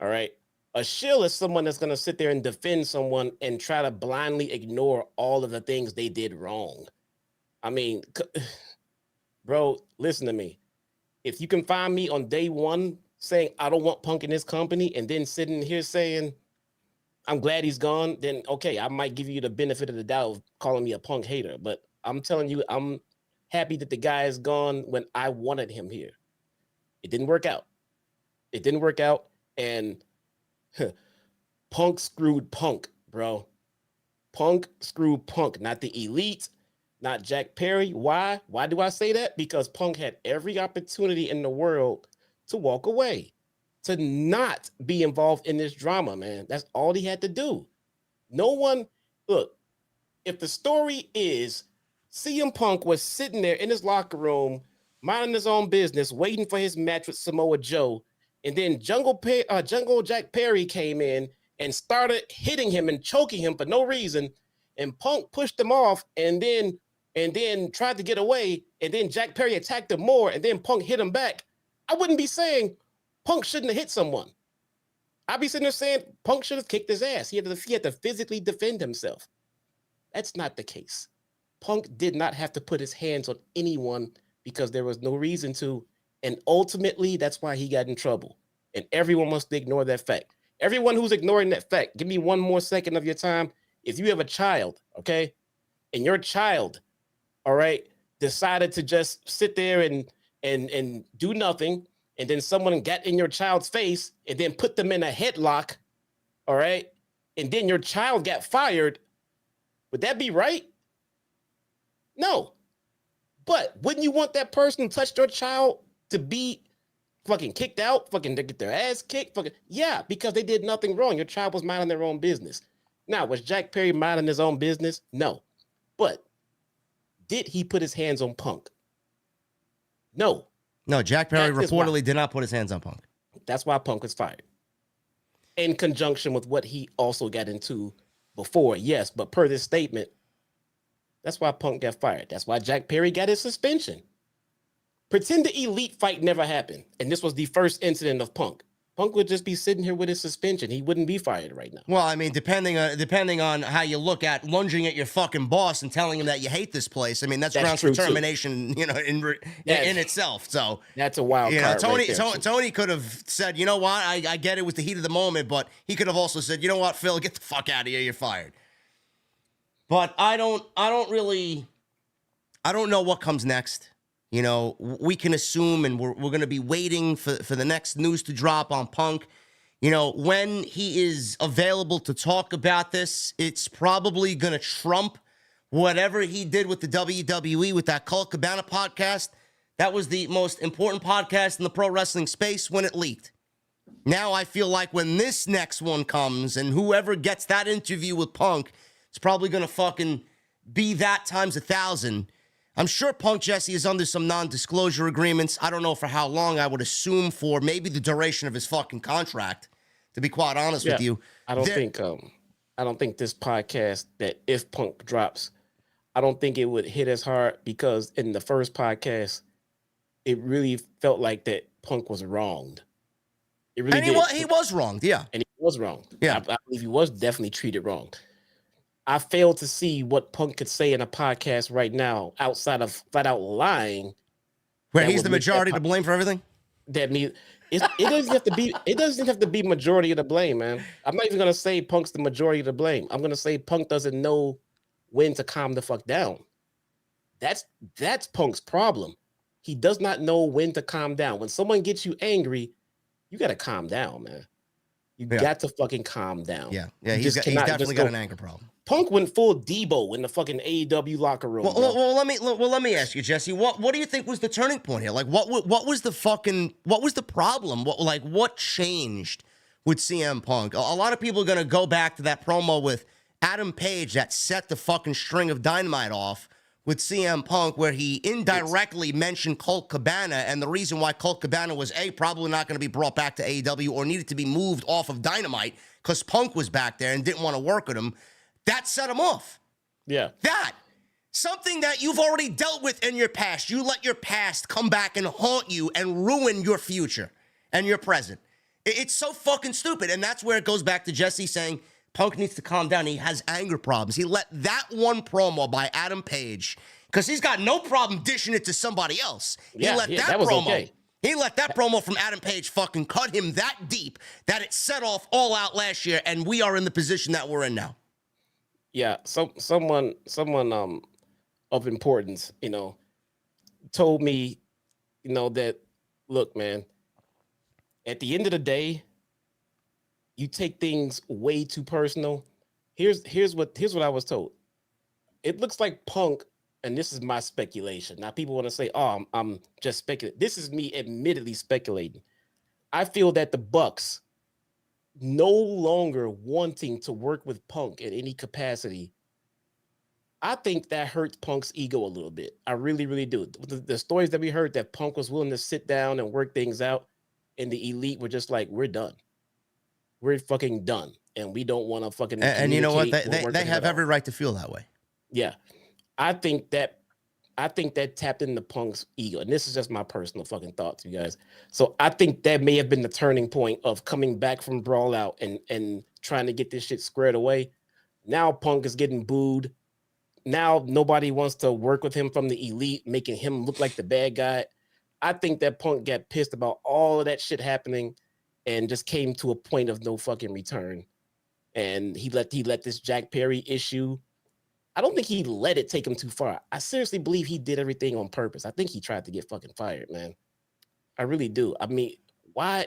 All right. A shill is someone that's going to sit there and defend someone and try to blindly ignore all of the things they did wrong. I mean, bro, listen to me. If you can find me on day one saying I don't want Punk in this company and then sitting here saying I'm glad he's gone, then okay, I might give you the benefit of the doubt of calling me a Punk hater. But I'm telling you, I'm happy that the guy is gone when I wanted him here. It didn't work out. And Punk screwed Punk, bro. Punk screwed Punk, not the Elite, not Jack Perry. Why? Why do I say that? Because Punk had every opportunity in the world to walk away, to not be involved in this drama, man. That's all he had to do. No one, look, if the story is CM Punk was sitting there in his locker room, minding his own business, waiting for his match with Samoa Joe, and then Jungle Jack Perry came in and started hitting him and choking him for no reason, and Punk pushed him off and then tried to get away, and then Jack Perry attacked him more, and then Punk hit him back, I wouldn't be saying Punk shouldn't have hit someone. I'd be sitting there saying Punk should have kicked his ass. He had to physically defend himself. That's not the case. Punk did not have to put his hands on anyone because there was no reason to, and ultimately, that's why he got in trouble. And everyone must ignore that fact. Everyone who's ignoring that fact, give me one more second of your time. If you have a child, okay, and your child, all right, decided to just sit there and do nothing, and then someone got in your child's face and then put them in a headlock, all right, and then your child got fired, would that be right? No. But wouldn't you want that person who touched your child to be fucking kicked out, fucking to get their ass kicked? Fucking, yeah, because they did nothing wrong. Your child was minding their own business. Now, was Jack Perry minding his own business? No. But did he put his hands on Punk? No. No, Jack Perry reportedly did not put his hands on Punk. That's why Punk was fired. In conjunction with what he also got into before, yes, but per this statement, that's why Punk got fired. That's why Jack Perry got his suspension. Pretend the Elite fight never happened, and this was the first incident of Punk. Punk would just be sitting here with his suspension. He wouldn't be fired right now. Well, I mean, depending on how you look at lunging at your fucking boss and telling him that you hate this place, I mean, that's grounds for termination, you know, in itself. So that's a wild card. Tony could have said, you know what, I get it with the heat of the moment, but he could have also said, you know what, Phil, get the fuck out of here, you're fired. But I don't know what comes next. You know, we can assume, and we're going to be waiting for the next news to drop on Punk. You know, when he is available to talk about this, it's probably going to trump whatever he did with the WWE with that Colt Cabana podcast. That was the most important podcast in the pro wrestling space when it leaked. Now I feel like when this next one comes and whoever gets that interview with Punk, it's probably going to fucking be that times 1,000. I'm sure Punk Jesse is under some non-disclosure agreements. I don't know for how long. I would assume for maybe the duration of his fucking contract, to be quite honest with you. I don't think this podcast, that if Punk drops, I don't think it would hit as hard, because in the first podcast, it really felt like that Punk was wronged. It really he was wronged, yeah. And he was wronged. Yeah. I believe he was definitely treated wrong. I failed to see what Punk could say in a podcast right now outside of flat out lying. Where he's the majority to blame for everything? That means it doesn't have to be. It doesn't have to be majority of the blame, man. I'm not even gonna say Punk's the majority of the blame. I'm gonna say Punk doesn't know when to calm the fuck down. That's Punk's problem. He does not know when to calm down. When someone gets you angry, you gotta calm down, man. You got to fucking calm down. Yeah. He's definitely got an anger problem. Punk went full Debo in the fucking AEW locker room. Well, let me ask you, Jesse. What do you think was the turning point here? Like, what was the problem? What changed with CM Punk? A lot of people are gonna go back to that promo with Adam Page that set the fucking string of Dynamite off with CM Punk, where he indirectly mentioned Colt Cabana, and the reason why Colt Cabana was probably not going to be brought back to AEW or needed to be moved off of Dynamite because Punk was back there and didn't want to work with him. That set him off. Yeah. Something that you've already dealt with in your past. You let your past come back and haunt you and ruin your future and your present. It's so fucking stupid. And that's where it goes back to Jesse saying Punk needs to calm down. He has anger problems. He let that one promo by Adam Page, because he's got no problem dishing it to somebody else. He let that promo. Okay. He let that promo from Adam Page fucking cut him that deep that it set off All Out last year, and we are in the position that we're in now. Yeah, someone of importance, told me, that, look, man, at the end of the day, you take things way too personal. Here's what I was told. It looks like Punk, and this is my speculation. Now people want to say, "Oh, I'm just speculating." This is me admittedly speculating. I feel that the Bucks, no longer wanting to work with Punk in any capacity, I think that hurts Punk's ego a little bit. I really, really do. The stories that we heard that Punk was willing to sit down and work things out, and the Elite were just like, "We're done. We're fucking done, and we don't want to fucking." And you know what? They have every right to feel that way. Yeah, I think that tapped into Punk's ego, and this is just my personal fucking thoughts, you guys. So I think that may have been the turning point of coming back from Brawl Out and trying to get this shit squared away. Now Punk is getting booed. Now nobody wants to work with him from the Elite, making him look like the bad guy. I think that Punk got pissed about all of that shit happening, and just came to a point of no fucking return. And he let this Jack Perry issue. I don't think he let it take him too far. I seriously believe he did everything on purpose. I think he tried to get fucking fired, man. I really do. I mean, why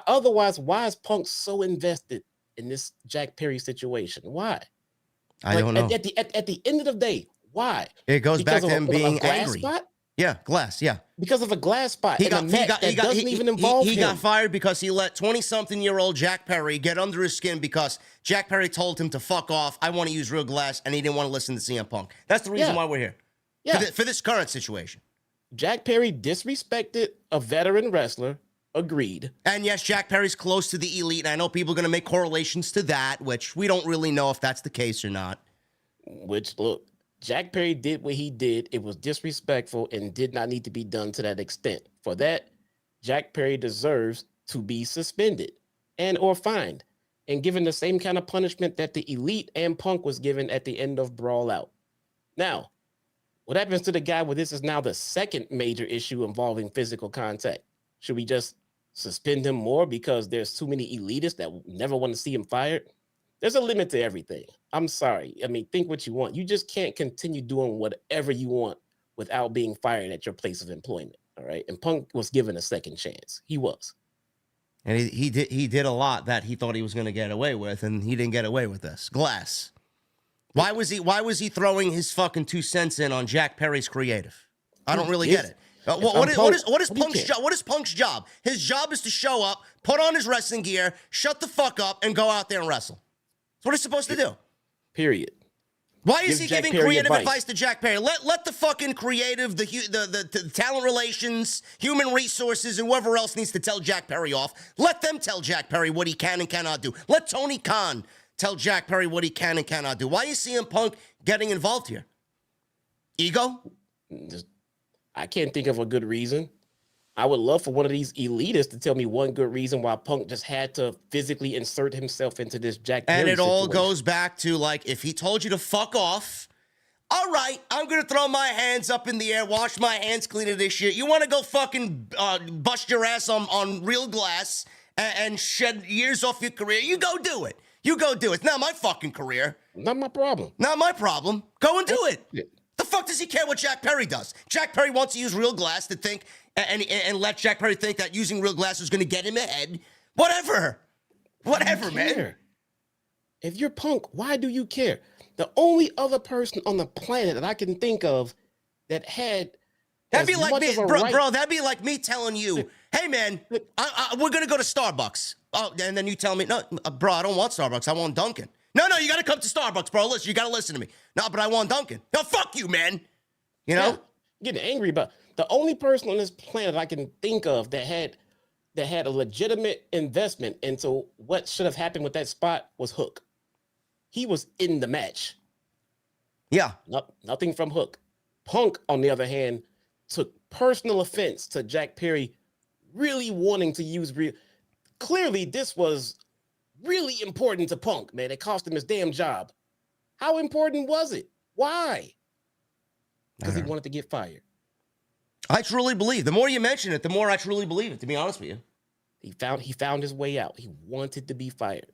otherwise, why is Punk so invested in this Jack Perry situation? Why? I don't know. At the end of the day, why? It goes back to him being angry. Spot? Yeah, glass, yeah. Because of a glass spot. He got fired because he let 20-something-year-old Jack Perry get under his skin because Jack Perry told him to fuck off. I want to use real glass, and he didn't want to listen to CM Punk. That's the reason why we're here. Yeah. For this current situation. Jack Perry disrespected a veteran wrestler. Agreed. And yes, Jack Perry's close to the Elite, and I know people are going to make correlations to that, which we don't really know if that's the case or not. Which, look, Jack Perry did what he did. It was disrespectful and did not need to be done to that extent. For that, Jack Perry deserves to be suspended and or fined and given the same kind of punishment that the Elite and Punk was given at the end of Brawl Out. Now, what happens to the guy where this is now the second major issue involving physical contact? Should we just suspend him more because there's too many elitists that never want to see him fired? There's a limit to everything. I'm sorry. I mean, think what you want. You just can't continue doing whatever you want without being fired at your place of employment. All right. And Punk was given a second chance. He was. And he did a lot that he thought he was going to get away with, and he didn't get away with this. Glass. Why was he throwing his fucking 2 cents in on Jack Perry's creative? I don't really get it. What is Punk's job? His job is to show up, put on his wrestling gear, shut the fuck up, and go out there and wrestle. That's what he's supposed to do. Period. Why is he giving creative advice to Jack Perry? Let the fucking creative, the talent relations, human resources, and whoever else needs to tell Jack Perry off. Let them tell Jack Perry what he can and cannot do. Let Tony Khan tell Jack Perry what he can and cannot do. Why is CM Punk getting involved here? Ego? I can't think of a good reason. I would love for one of these elitists to tell me one good reason why Punk just had to physically insert himself into this Jack Perry And it all situation. goes back to, like, if he told you to fuck off, all right, I'm going to throw my hands up in the air, wash my hands clean of this shit. You want to go fucking bust your ass on real glass and shed years off your career? You go do it. You go do it. It's not my fucking career. Not my problem. Not my problem. Go and do it. The fuck does he care what Jack Perry does? Jack Perry wants to use real glass to think and let Jack Perry think that using real glass is going to get him ahead. Whatever, man. If you're Punk, why do you care? The only other person on the planet that I can think of that had that'd be like me, bro. That'd be like me telling you, "Hey, man, we're going to go to Starbucks." Oh, and then you tell me, "No, bro, I don't want Starbucks. I want Dunkin'." No, you got to come to Starbucks, bro. Listen, you got to listen to me. No, but I want Dunkin'. No, fuck you, man. You know? Getting angry about the only person on this planet I can think of that had a legitimate investment into what should have happened with that spot was Hook. He was in the match. Yeah. Nothing from Hook. Punk, on the other hand, took personal offense to Jack Perry really wanting to use real. Clearly, this was really important to Punk, man. It cost him his damn job. How important was it? Why? Because he wanted to get fired. I truly believe. The more you mention it, the more I truly believe it, to be honest with you. He found his way out. He wanted to be fired.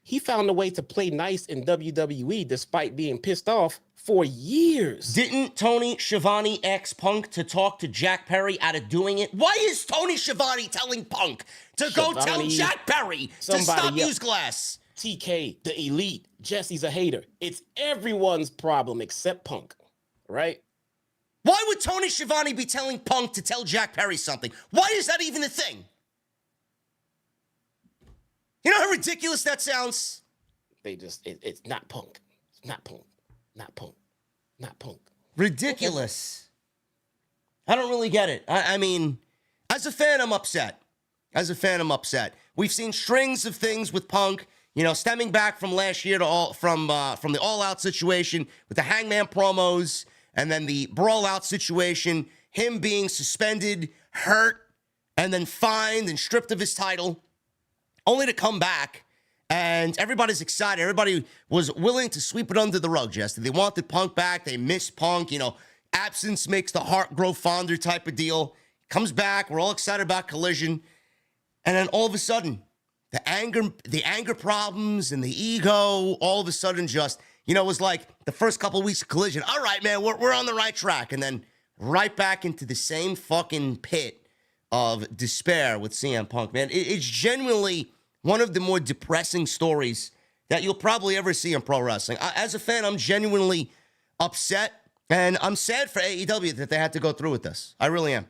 He found a way to play nice in WWE despite being pissed off for years. Didn't Tony Schiavone ask Punk to talk to Jack Perry out of doing it? Why is Tony Schiavone telling Punk to go tell Jack Perry to stop use glass? TK, the Elite, Jesse's a hater. It's everyone's problem except Punk, right? Why would Tony Schiavone be telling Punk to tell Jack Perry something? Why is that even a thing? You know how ridiculous that sounds? It's not Punk. It's not Punk. Not Punk. Not Punk. Ridiculous. I don't really get it. I mean, as a fan, I'm upset. We've seen strings of things with Punk, stemming back from last year to from the All Out situation with the Hangman promos, and then the Brawl Out situation, him being suspended, hurt, and then fined and stripped of his title, only to come back, and everybody's excited. Everybody was willing to sweep it under the rug, Jesse. They wanted Punk back. They missed Punk. Absence makes the heart grow fonder type of deal. Comes back. We're all excited about Collision. And then all of a sudden, the anger problems and the ego, all of a sudden just, it was like the first couple of weeks of Collision. All right, man, we're on the right track. And then right back into the same fucking pit of despair with CM Punk, man. It's genuinely one of the more depressing stories that you'll probably ever see in pro wrestling. As a fan, I'm genuinely upset, and I'm sad for AEW that they had to go through with this. I really am.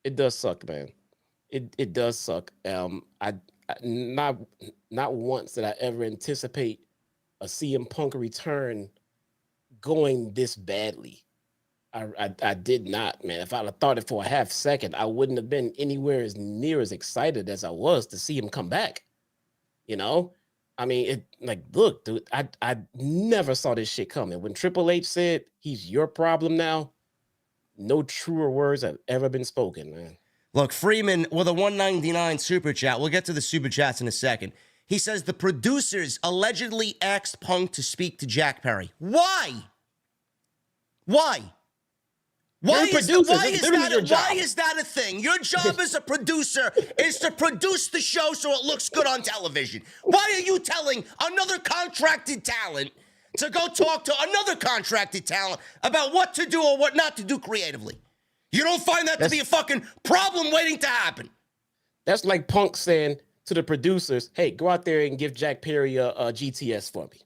It does suck, man. It does suck. I not once did I ever anticipate a CM Punk return going this badly. I did not, man. If I'd have thought it for a half second, I wouldn't have been anywhere as near as excited as I was to see him come back. I mean, look, dude, I never saw this shit coming. When Triple H said he's your problem now, no truer words have ever been spoken, man. Look, Freeman with a 199 super chat. We'll get to the super chats in a second. He says the producers allegedly asked Punk to speak to Jack Perry. Why? Why? Why is that a thing? Your job as a producer is to produce the show so it looks good on television. Why are you telling another contracted talent to go talk to another contracted talent about what to do or what not to do creatively? You don't find that to be a fucking problem waiting to happen? That's like Punk saying to the producers, hey, go out there and give Jack Perry a GTS for me.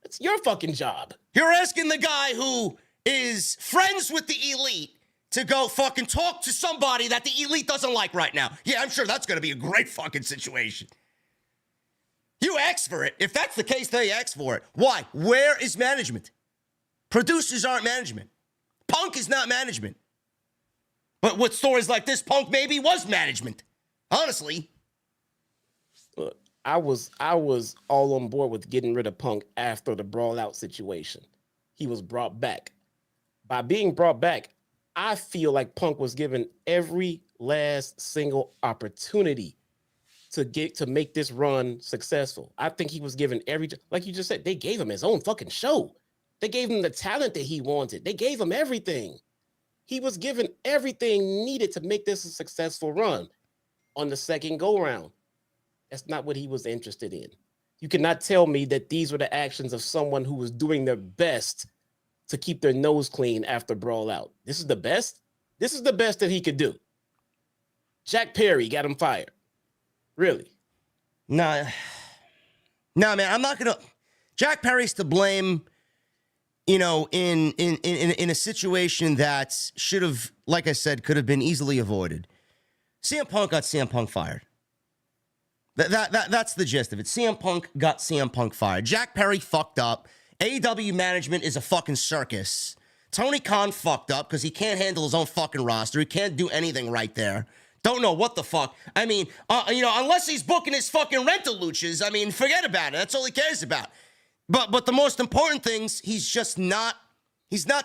It's your fucking job. You're asking the guy who is friends with the elite to go fucking talk to somebody that the elite doesn't like right now. Yeah, I'm sure that's going to be a great fucking situation. You asked for it. If that's the case, they asked for it. Why? Where is management? Producers aren't management. Punk is not management. But with stories like this, Punk maybe was management. Honestly. Look, I was all on board with getting rid of Punk after the brawl out situation. He was brought back. By being brought back, I feel like Punk was given every last single opportunity to make this run successful. I think he was given like you just said, they gave him his own fucking show. They gave him the talent that he wanted. They gave him everything. He was given everything needed to make this a successful run. On the second go-round, that's not what he was interested in. You cannot tell me that these were the actions of someone who was doing their best to keep their nose clean after brawl out. This is the best? This is the best that he could do. Jack Perry got him fired. Really? No, man, I'm not going to... Jack Perry's to blame, you know, in a situation that should have, like I said, could have been easily avoided. CM Punk got CM Punk fired. That's the gist of it. CM Punk got CM Punk fired. Jack Perry fucked up. AEW management is a fucking circus. Tony Khan fucked up because he can't handle his own fucking roster. He can't do anything right there. Don't know what the fuck. I mean, unless he's booking his fucking rental luchas, I mean, forget about it. That's all he cares about. But the most important things, he's not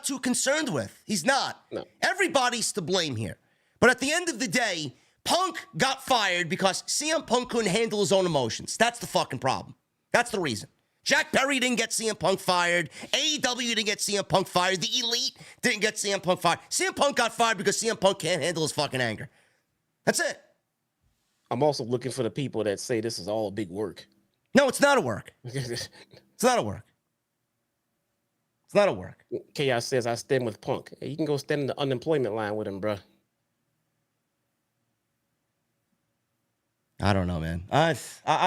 too concerned with. He's not. No. Everybody's to blame here. But at the end of the day, Punk got fired because CM Punk couldn't handle his own emotions. That's the fucking problem. That's the reason. Jack Perry didn't get CM Punk fired. AEW didn't get CM Punk fired. The Elite didn't get CM Punk fired. CM Punk got fired because CM Punk can't handle his fucking anger. That's it. I'm also looking for the people that say this is all big work. No, it's not a work. It's not a work. It's not a work. Chaos says, I stand with Punk. Hey, you can go stand in the unemployment line with him, bro. I don't know, man. I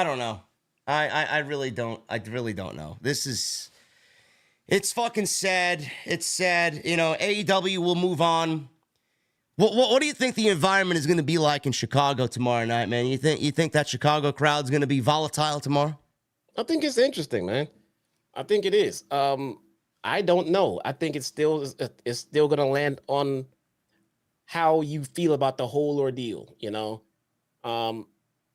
don't know. I really don't. I really don't know. It's fucking sad. It's sad. You know, AEW will move on. What do you think the environment is going to be like in Chicago tomorrow night, man? You think that Chicago crowd's going to be volatile tomorrow? I think it's interesting, man. I think it is. I don't know. I think it's still going to land on how you feel about the whole ordeal. You know,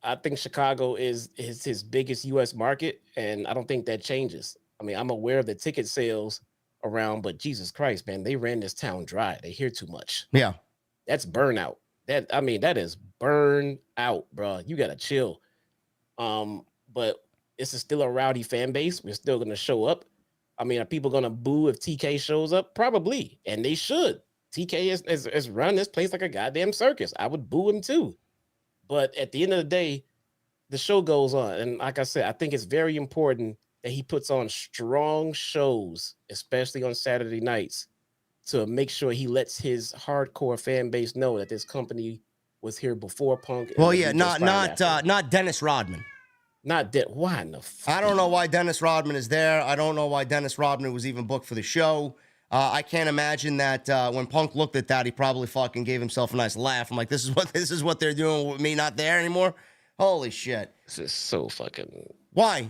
I think Chicago is his biggest U.S. market, and I don't think that changes. I mean, I'm aware of the ticket sales around, but Jesus Christ, man, they ran this town dry. They hear too much. Yeah. That's burnout. That is burn out, bro. You gotta chill. But this is still a rowdy fan base. We're still gonna show up. I mean, are people gonna boo if TK shows up? Probably, and they should. TK is run this place like a goddamn circus. I would boo him too. But at the end of the day, the show goes on, and like I said, I think it's very important that he puts on strong shows, especially on Saturday nights, to make sure he lets his hardcore fan base know that this company was here before Punk. Well, yeah, not Dennis Rodman. Why in the fuck? I don't know why Dennis Rodman is there. I don't know why Dennis Rodman was even booked for the show. I can't imagine that when Punk looked at that, he probably fucking gave himself a nice laugh. I'm like, this is what they're doing with me not there anymore. Holy shit! This is so fucking. Why?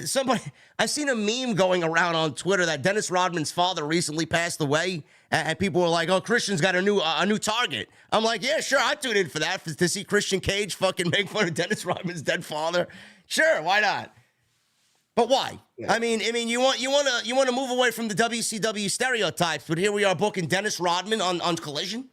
Somebody. I seen a meme going around on Twitter that Dennis Rodman's father recently passed away, and people were like, "Oh, Christian's got a new target." I'm like, "Yeah, sure, I'd tune in for that to see Christian Cage fucking make fun of Dennis Rodman's dead father. Sure, why not?" But why? Yeah. I mean, you want to move away from the WCW stereotypes, but here we are booking Dennis Rodman on Collision.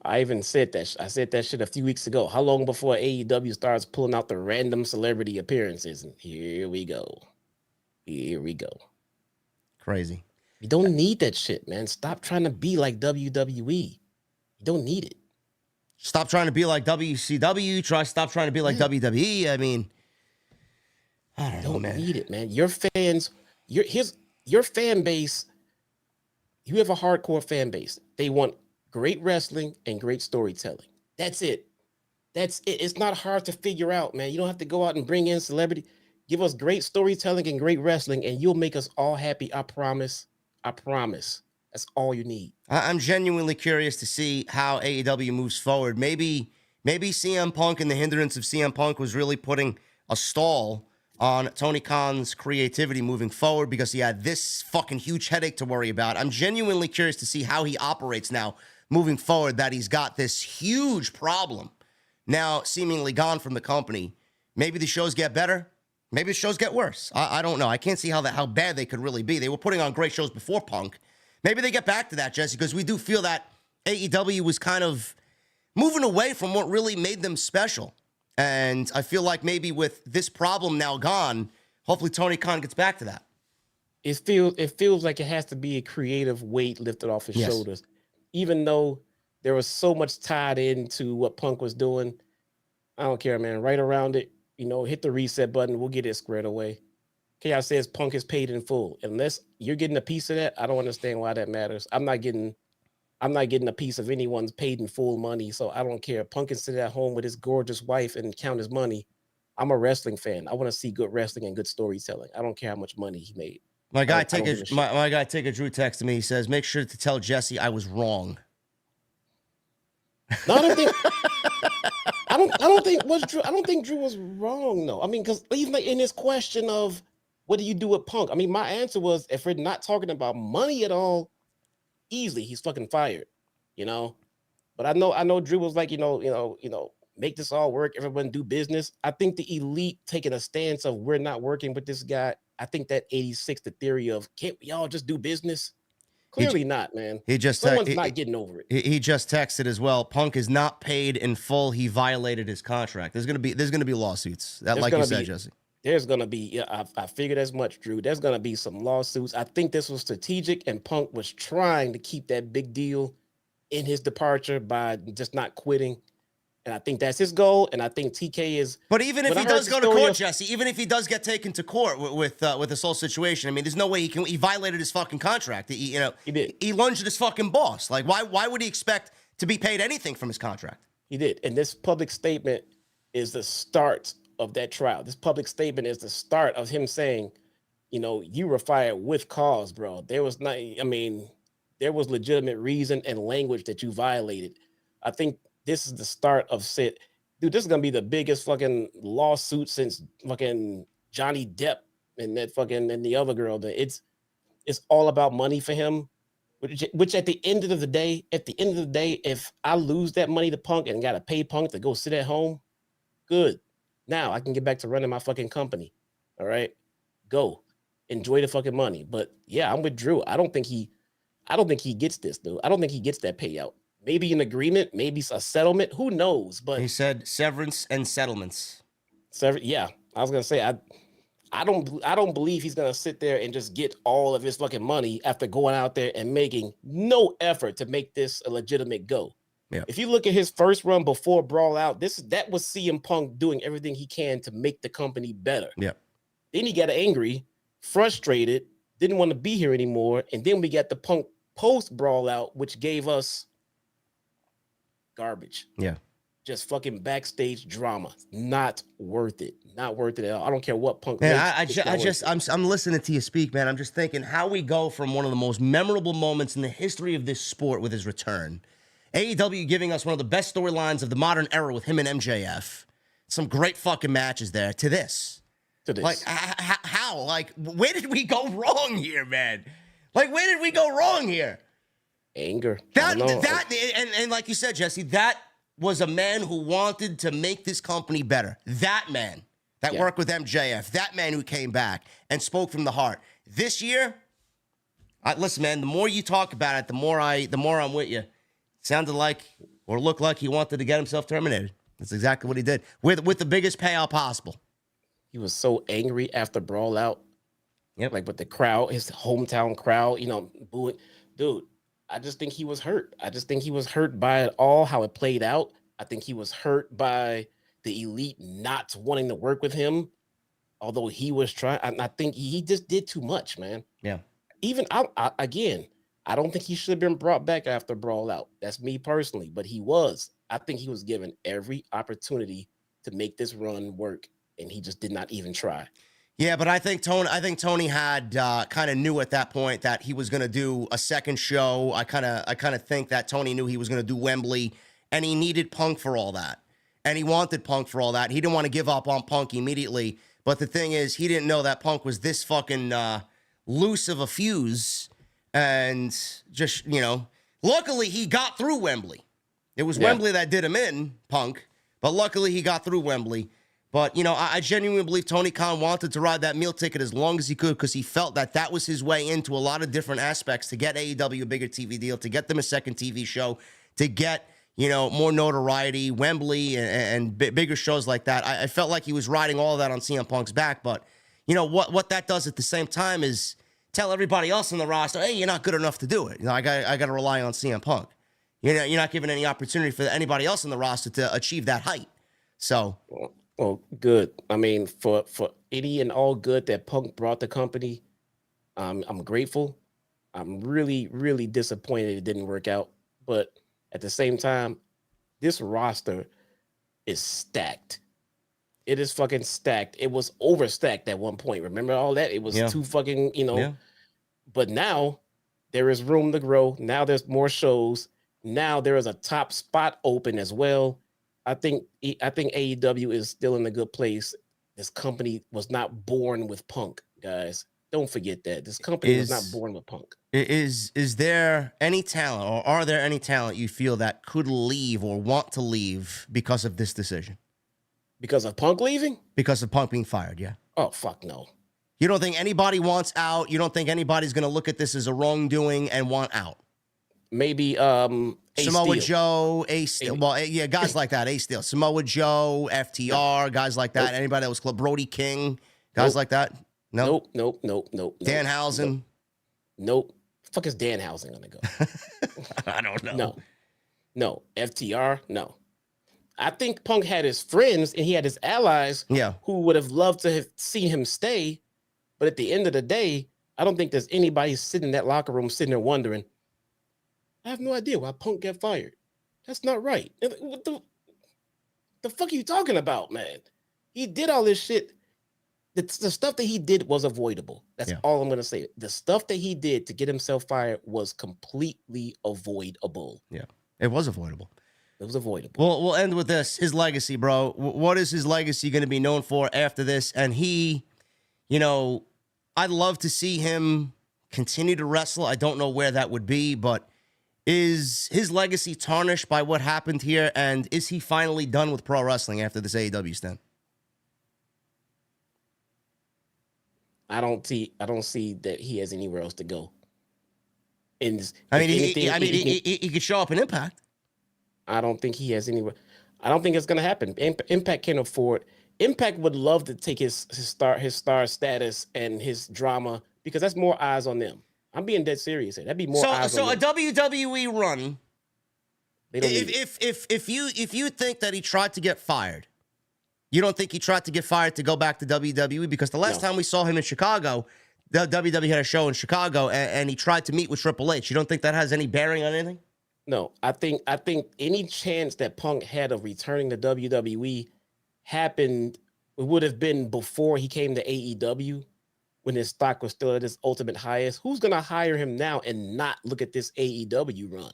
I even said that. I said that shit a few weeks ago. How long before AEW starts pulling out the random celebrity appearances? And here we go. Here we go. Crazy. You don't need that shit, man. Stop trying to be like WWE. You don't need it. Stop trying to be like WCW. Stop trying to be like WWE. I mean, I don't know, man. Need it, man. Your fans, your fan base. You have a hardcore fan base. They want great wrestling and great storytelling. That's it. That's it. It's not hard to figure out, man. You don't have to go out and bring in celebrity. Give us great storytelling and great wrestling, and you'll make us all happy. I promise. I promise. That's all you need. I'm genuinely curious to see how AEW moves forward. Maybe CM Punk and the hindrance of CM Punk was really putting a stall on Tony Khan's creativity moving forward because he had this fucking huge headache to worry about. I'm genuinely curious to see how he operates now moving forward, that he's got this huge problem now seemingly gone from the company. Maybe the shows get better. Maybe the shows get worse. I don't know. I can't see how bad they could really be. They were putting on great shows before Punk. Maybe they get back to that, Jesse, because we do feel that AEW was kind of moving away from what really made them special. And I feel like maybe with this problem now gone, hopefully Tony Khan gets back to that. It feels like it has to be a creative weight lifted off his shoulders. Even though there was so much tied into what Punk was doing, I don't care, man. Right around it, hit the reset button. We'll get it squared away. Chaos says Punk is paid in full. Unless you're getting a piece of that, I don't understand why that matters. I'm not getting a piece of anyone's paid in full money, so I don't care. Punk can sit at home with his gorgeous wife and count his money. I'm a wrestling fan. I want to see good wrestling and good storytelling. I don't care how much money he made. My guy Take a Drew texted me. He says, "Make sure to tell Jesse I was wrong." No, I don't think. I don't think Drew was wrong though. I mean, because even in this question of what do you do with Punk? I mean, my answer was, if we're not talking about money at all, easily he's fucking fired. But I know Drew was like, make this all work. Everyone do business. I think the elite taking a stance of we're not working with this guy. I think that 86, the theory of can't we all just do business? Clearly not, man. Someone's not getting over it. He just texted as well. Punk is not paid in full. He violated his contract. There's gonna be lawsuits. Like you said, Jesse. There's gonna be. I figured as much, Drew. There's gonna be some lawsuits. I think this was strategic, and Punk was trying to keep that big deal in his departure by just not quitting. And I think that's his goal. And I think TK is. But even if he does go to court, Jesse, even if he does get taken to court with this whole situation, I mean, there's no way he violated his fucking contract. He did. He lunged at his fucking boss. Like, why would he expect to be paid anything from his contract? He did. And this public statement is the start of that trial. This public statement is the start of him saying, you were fired with cause, bro. There was legitimate reason and language that you violated. I think this is the start of dude, this is gonna be the biggest fucking lawsuit since fucking Johnny Depp and the other girl. It's all about money for him, which at the end of the day, if I lose that money to Punk and gotta pay Punk to go sit at home, good. Now I can get back to running my fucking company. All right, go enjoy the fucking money. But yeah, I'm with Drew. I don't think he gets this, dude. I don't think he gets that payout. Maybe an agreement, maybe a settlement. Who knows? But he said severance and settlements. Yeah, I was gonna say I don't believe he's gonna sit there and just get all of his fucking money after going out there and making no effort to make this a legitimate go. Yeah. If you look at his first run before Brawl Out, that was CM Punk doing everything he can to make the company better. Yeah. Then he got angry, frustrated, didn't want to be here anymore, and then we got the Punk post Brawl Out, which gave us garbage. Yeah. Just fucking backstage drama. Not worth it. Not worth it at all. I don't care what Punk. Man, I'm listening to you speak, man. I'm just thinking how we go from one of the most memorable moments in the history of this sport with his return. AEW giving us one of the best storylines of the modern era with him and MJF. Some great fucking matches there to this. Like, how? Like, where did we go wrong here, man? Like, where did we go wrong here? Anger. And like you said, Jesse, that was a man who wanted to make this company better. That man that worked with MJF, that man who came back and spoke from the heart. This year, listen, man, the more you talk about it, the more I'm with you. Sounded like or looked like he wanted to get himself terminated. That's exactly what he did with the biggest payout possible. He was so angry after Brawl Out. Yep. Like with the crowd, his hometown crowd, booing. Dude, I just think he was hurt. I just think he was hurt by it all, how it played out. I think he was hurt by the Elite not wanting to work with him, although he was trying. I think he just did too much, man. Yeah. Even again, I don't think he should have been brought back after Brawl Out. That's me personally, but he was. I think he was given every opportunity to make this run work, and he just did not even try. Yeah, but I think Tony had kind of knew at that point that he was going to do a second show. I kind of think that Tony knew he was going to do Wembley, and he needed Punk for all that, and he wanted Punk for all that. He didn't want to give up on Punk immediately, but the thing is, he didn't know that Punk was this fucking loose of a fuse, and just luckily he got through Wembley. It was Wembley that did him in, Punk, but luckily he got through Wembley. But, I genuinely believe Tony Khan wanted to ride that meal ticket as long as he could because he felt that was his way into a lot of different aspects to get AEW a bigger TV deal, to get them a second TV show, to get, more notoriety, Wembley and bigger shows like that. I felt like he was riding all of that on CM Punk's back. But, what that does at the same time is tell everybody else in the roster, hey, you're not good enough to do it. I got to rely on CM Punk. You're not giving any opportunity for anybody else in the roster to achieve that height. So... Well, good. I mean, for any and all good that Punk brought the company, I'm grateful. I'm really, really disappointed it didn't work out. But at the same time, this roster is stacked. It is fucking stacked. It was overstacked at one point. Remember all that? It was too fucking, But now there is room to grow. Now there's more shows. Now there is a top spot open as well. I think AEW is still in a good place. This company was not born with Punk, guys. Don't forget that. This company was not born with Punk. Is there any talent, or are there any talent you feel that could leave or want to leave because of this decision? Because of Punk leaving? Because of Punk being fired, yeah. Oh, fuck no. You don't think anybody wants out? You don't think anybody's going to look at this as a wrongdoing and want out? Maybe Samoa Joe, Ace Steel. Well, yeah, guys like that, Ace Steel. Samoa Joe, FTR, guys like that. Anybody that was close, Brody King, guys like that. No. Nope. Danhausen. Nope. Fuck is Danhausen gonna go? I don't know. No. FTR. No. I think Punk had his friends and he had his allies. Yeah. Who would have loved to have seen him stay, but at the end of the day, I don't think there's anybody sitting in that locker room sitting there wondering, I have no idea why Punk got fired. That's not right. What the fuck are you talking about, man? He did all this shit. The stuff that he did was avoidable. That's all I'm going to say. The stuff that he did to get himself fired was completely avoidable. Yeah, it was avoidable. It was avoidable. Well, we'll end with this. His legacy, bro. What is his legacy going to be known for after this? And he, I'd love to see him continue to wrestle. I don't know where that would be, but is his legacy tarnished by what happened here? And is he finally done with pro wrestling after this AEW stint? I don't see that he has anywhere else to go. He could show up in Impact. I don't think he has anywhere. I don't think it's going to happen. Impact can't afford. Impact would love to take his star status and his drama because that's more eyes on them. I'm being dead serious here. That'd be more eyes on them. So a WWE run. If you think that he tried to get fired, you don't think he tried to get fired to go back to WWE? Because the last time we saw him in Chicago, the WWE had a show in Chicago, and he tried to meet with Triple H. You don't think that has any bearing on anything? No, I think any chance that Punk had of returning to WWE happened, it would have been before he came to AEW, when his stock was still at its ultimate highest. Who's going to hire him now and not look at this AEW run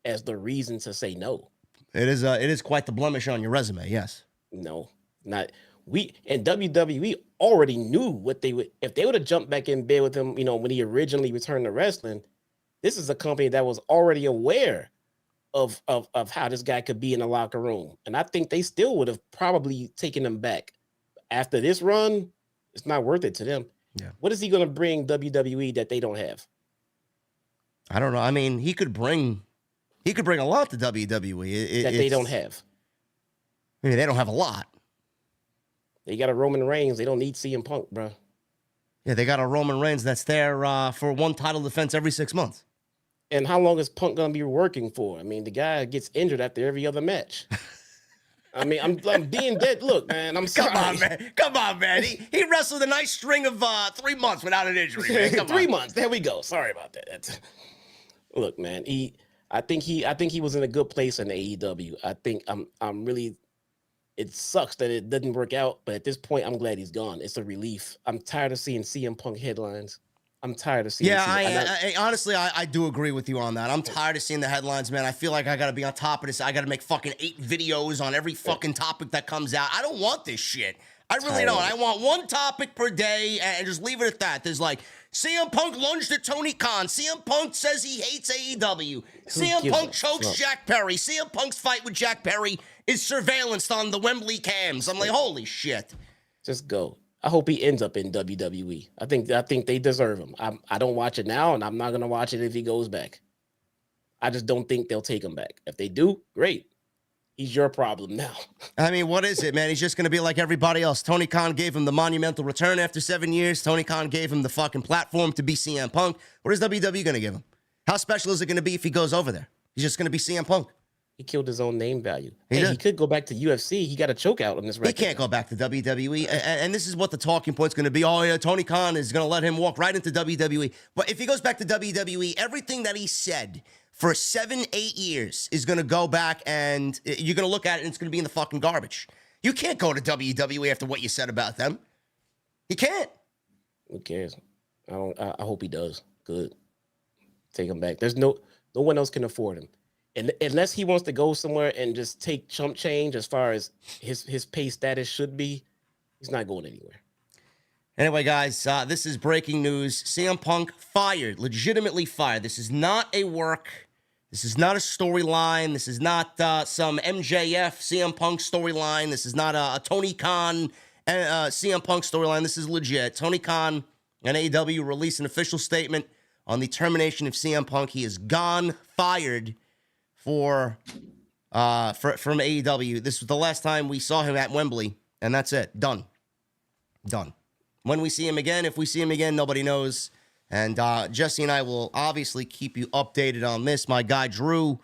as the reason to say no? It is quite the blemish on your resume, yes. No, not we. And WWE already knew what they would, if they would have jumped back in bed with him, when he originally returned to wrestling. This is a company that was already aware of how this guy could be in the locker room. And I think they still would have probably taken him back. After this run, it's not worth it to them. Yeah. What is he going to bring WWE that they don't have? I don't know. I mean, he could bring He could bring a lot to WWE. that they don't have. I mean, they don't have a lot. They got a Roman Reigns. They don't need CM Punk, bro. Yeah, they got a Roman Reigns that's there for one title defense every 6 months. And how long is Punk gonna be working for? I mean, the guy gets injured after every other match. I mean, I'm being dead. Look, man, I'm sorry. Come on, man. He wrestled a nice string of 3 months without an injury. Man. Come 3 on. months. There we go. Sorry about that. Look, man. I think he was in a good place in AEW. I think I'm really. It sucks that it didn't work out, but at this point, I'm glad he's gone. It's a relief. I'm tired of seeing CM Punk headlines. I'm tired of seeing. Yeah, I honestly, I do agree with you on that. I'm tired of seeing the headlines, man. I feel like I got to be on top of this. I got to make fucking 8 videos on every fucking topic that comes out. I don't want this shit. I really don't. I want one topic per day and just leave it at that. There's like, CM Punk lunged at Tony Khan. CM Punk says he hates AEW. CM Punk chokes Jack Perry. CM Punk's fight with Jack Perry is surveillanced on the Wembley cams. I'm like, holy shit. Just go. I hope he ends up in WWE. I think they deserve him. I don't watch it now, and I'm not gonna watch it if he goes back. I just don't think they'll take him back. If they do, great. He's your problem now. I mean, what is it, man? He's just going to be like everybody else. Tony Khan gave him the monumental return after 7 years. Tony Khan gave him the fucking platform to be CM Punk. What is WWE going to give him? How special is it going to be if he goes over there? He's just going to be CM Punk. He killed his own name value. He could go back to UFC. He got a choke out on this record. He can't go back to WWE. And this is what the talking point's going to be. Oh, yeah, Tony Khan is going to let him walk right into WWE. But if he goes back to WWE, everything that he said for 7-8 years is going to go back, and you're going to look at it and it's going to be in the fucking garbage. You can't go to WWE after what you said about them. You can't. Who cares? I hope he does. Good. Take him back. There's no one else can afford him. And unless he wants to go somewhere and just take chump change as far as his pay status should be, he's not going anywhere. Anyway, guys, this is breaking news. CM Punk fired, legitimately fired. This is not a work. This is not a storyline. This is not some MJF CM Punk storyline. This is not a Tony Khan CM Punk storyline. This is legit. Tony Khan and AEW released an official statement on the termination of CM Punk. He is gone, fired from AEW. This was the last time we saw him at Wembley, and that's it. Done. When we see him again, if we see him again, nobody knows. And Jesse and I will obviously keep you updated on this. My guy Drew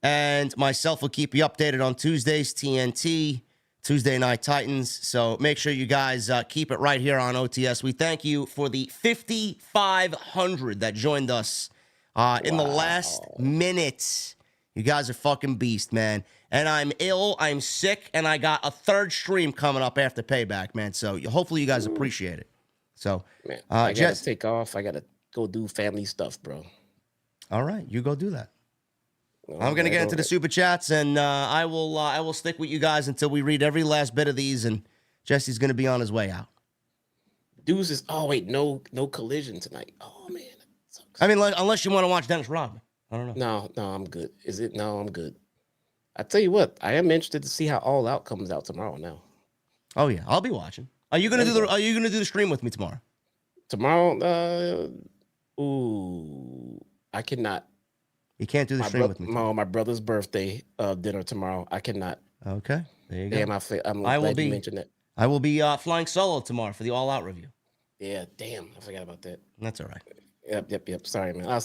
and myself will keep you updated on Tuesday's TNT, Tuesday Night Titans. So make sure you guys keep it right here on OTS. We thank you for the 5,500 that joined us in the last minute. You guys are fucking beast, man. And I'm ill, I'm sick, and I got a third stream coming up after Payback, man. So hopefully you guys appreciate it. So, man, I gotta take off. I gotta go do family stuff, bro. All right, you go do that. I'm gonna get into the super chats, and I will stick with you guys until we read every last bit of these. And Jesse's gonna be on his way out. Deuces. Oh wait, no collision tonight. Oh man, that sucks. I mean, unless you want to watch Dennis Rodman. I don't know. No, I'm good. Is it? No, I'm good. I tell you what, I am interested to see how All Out comes out tomorrow. Now. Oh yeah, I'll be watching. Are you gonna do the stream with me tomorrow? Tomorrow, I cannot. You can't do the stream with me. No, my brother's birthday dinner tomorrow. I cannot. Okay, there you go. Damn, I'm glad you mentioned that. I will be flying solo tomorrow for the All Out review. Yeah, damn, I forgot about that. That's all right. Yep. Sorry, man.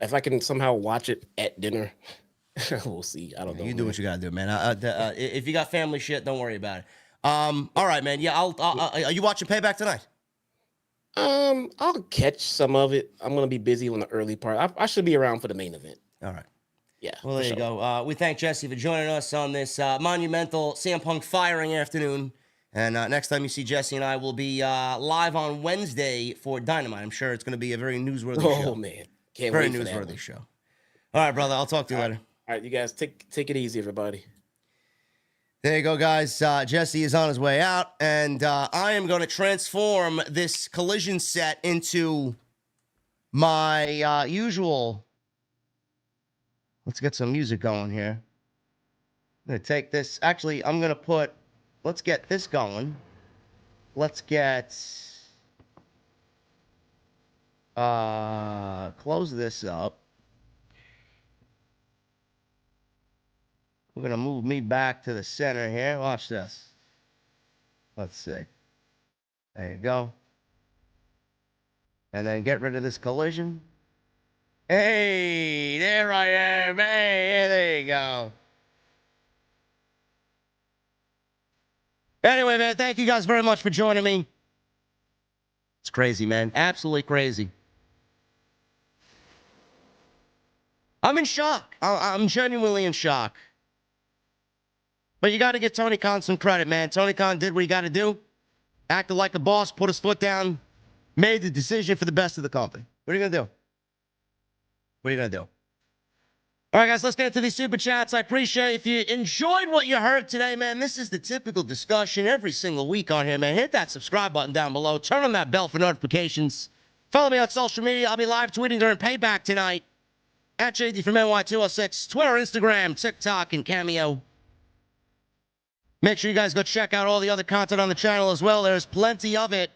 If I can somehow watch it at dinner, we'll see. I don't know. You do what you gotta do, man. If you got family shit, don't worry about it. All right, man. Yeah, are you watching Payback tonight? I'll catch some of it. I'm gonna be busy on the early part. I should be around for the main event. All right. Yeah. Well, there you go. We thank Jesse for joining us on this monumental CM Punk firing afternoon. And next time you see Jesse and I will be live on Wednesday for Dynamite. I'm sure it's going to be a very newsworthy show. Oh man, can't very wait for newsworthy that show. All right, brother. I'll talk to you later. All right, you guys take it easy, everybody. There you go, guys. Jesse is on his way out, and I am going to transform this Collision set into my usual. Let's get some music going here. I'm going to take this. Actually, I'm going to put. Let's get this going. Let's get. Close this up. We're going to move me back to the center here. Watch this. Let's see. There you go. And then get rid of this collision. Hey, there I am. Hey, there you go. Anyway, man, thank you guys very much for joining me. It's crazy, man. Absolutely crazy. I'm in shock. I'm genuinely in shock. But you got to give Tony Khan some credit, man. Tony Khan did what he got to do. Acted like a boss, put his foot down, made the decision for the best of the company. What are you going to do? What are you going to do? All right, guys, let's get into these super chats. I appreciate if you enjoyed what you heard today, man. This is the typical discussion every single week on here, man. Hit that subscribe button down below. Turn on that bell for notifications. Follow me on social media. I'll be live tweeting during Payback tonight. At JD from NY206. Twitter, Instagram, TikTok, and Cameo. Make sure you guys go check out all the other content on the channel as well. There's plenty of it.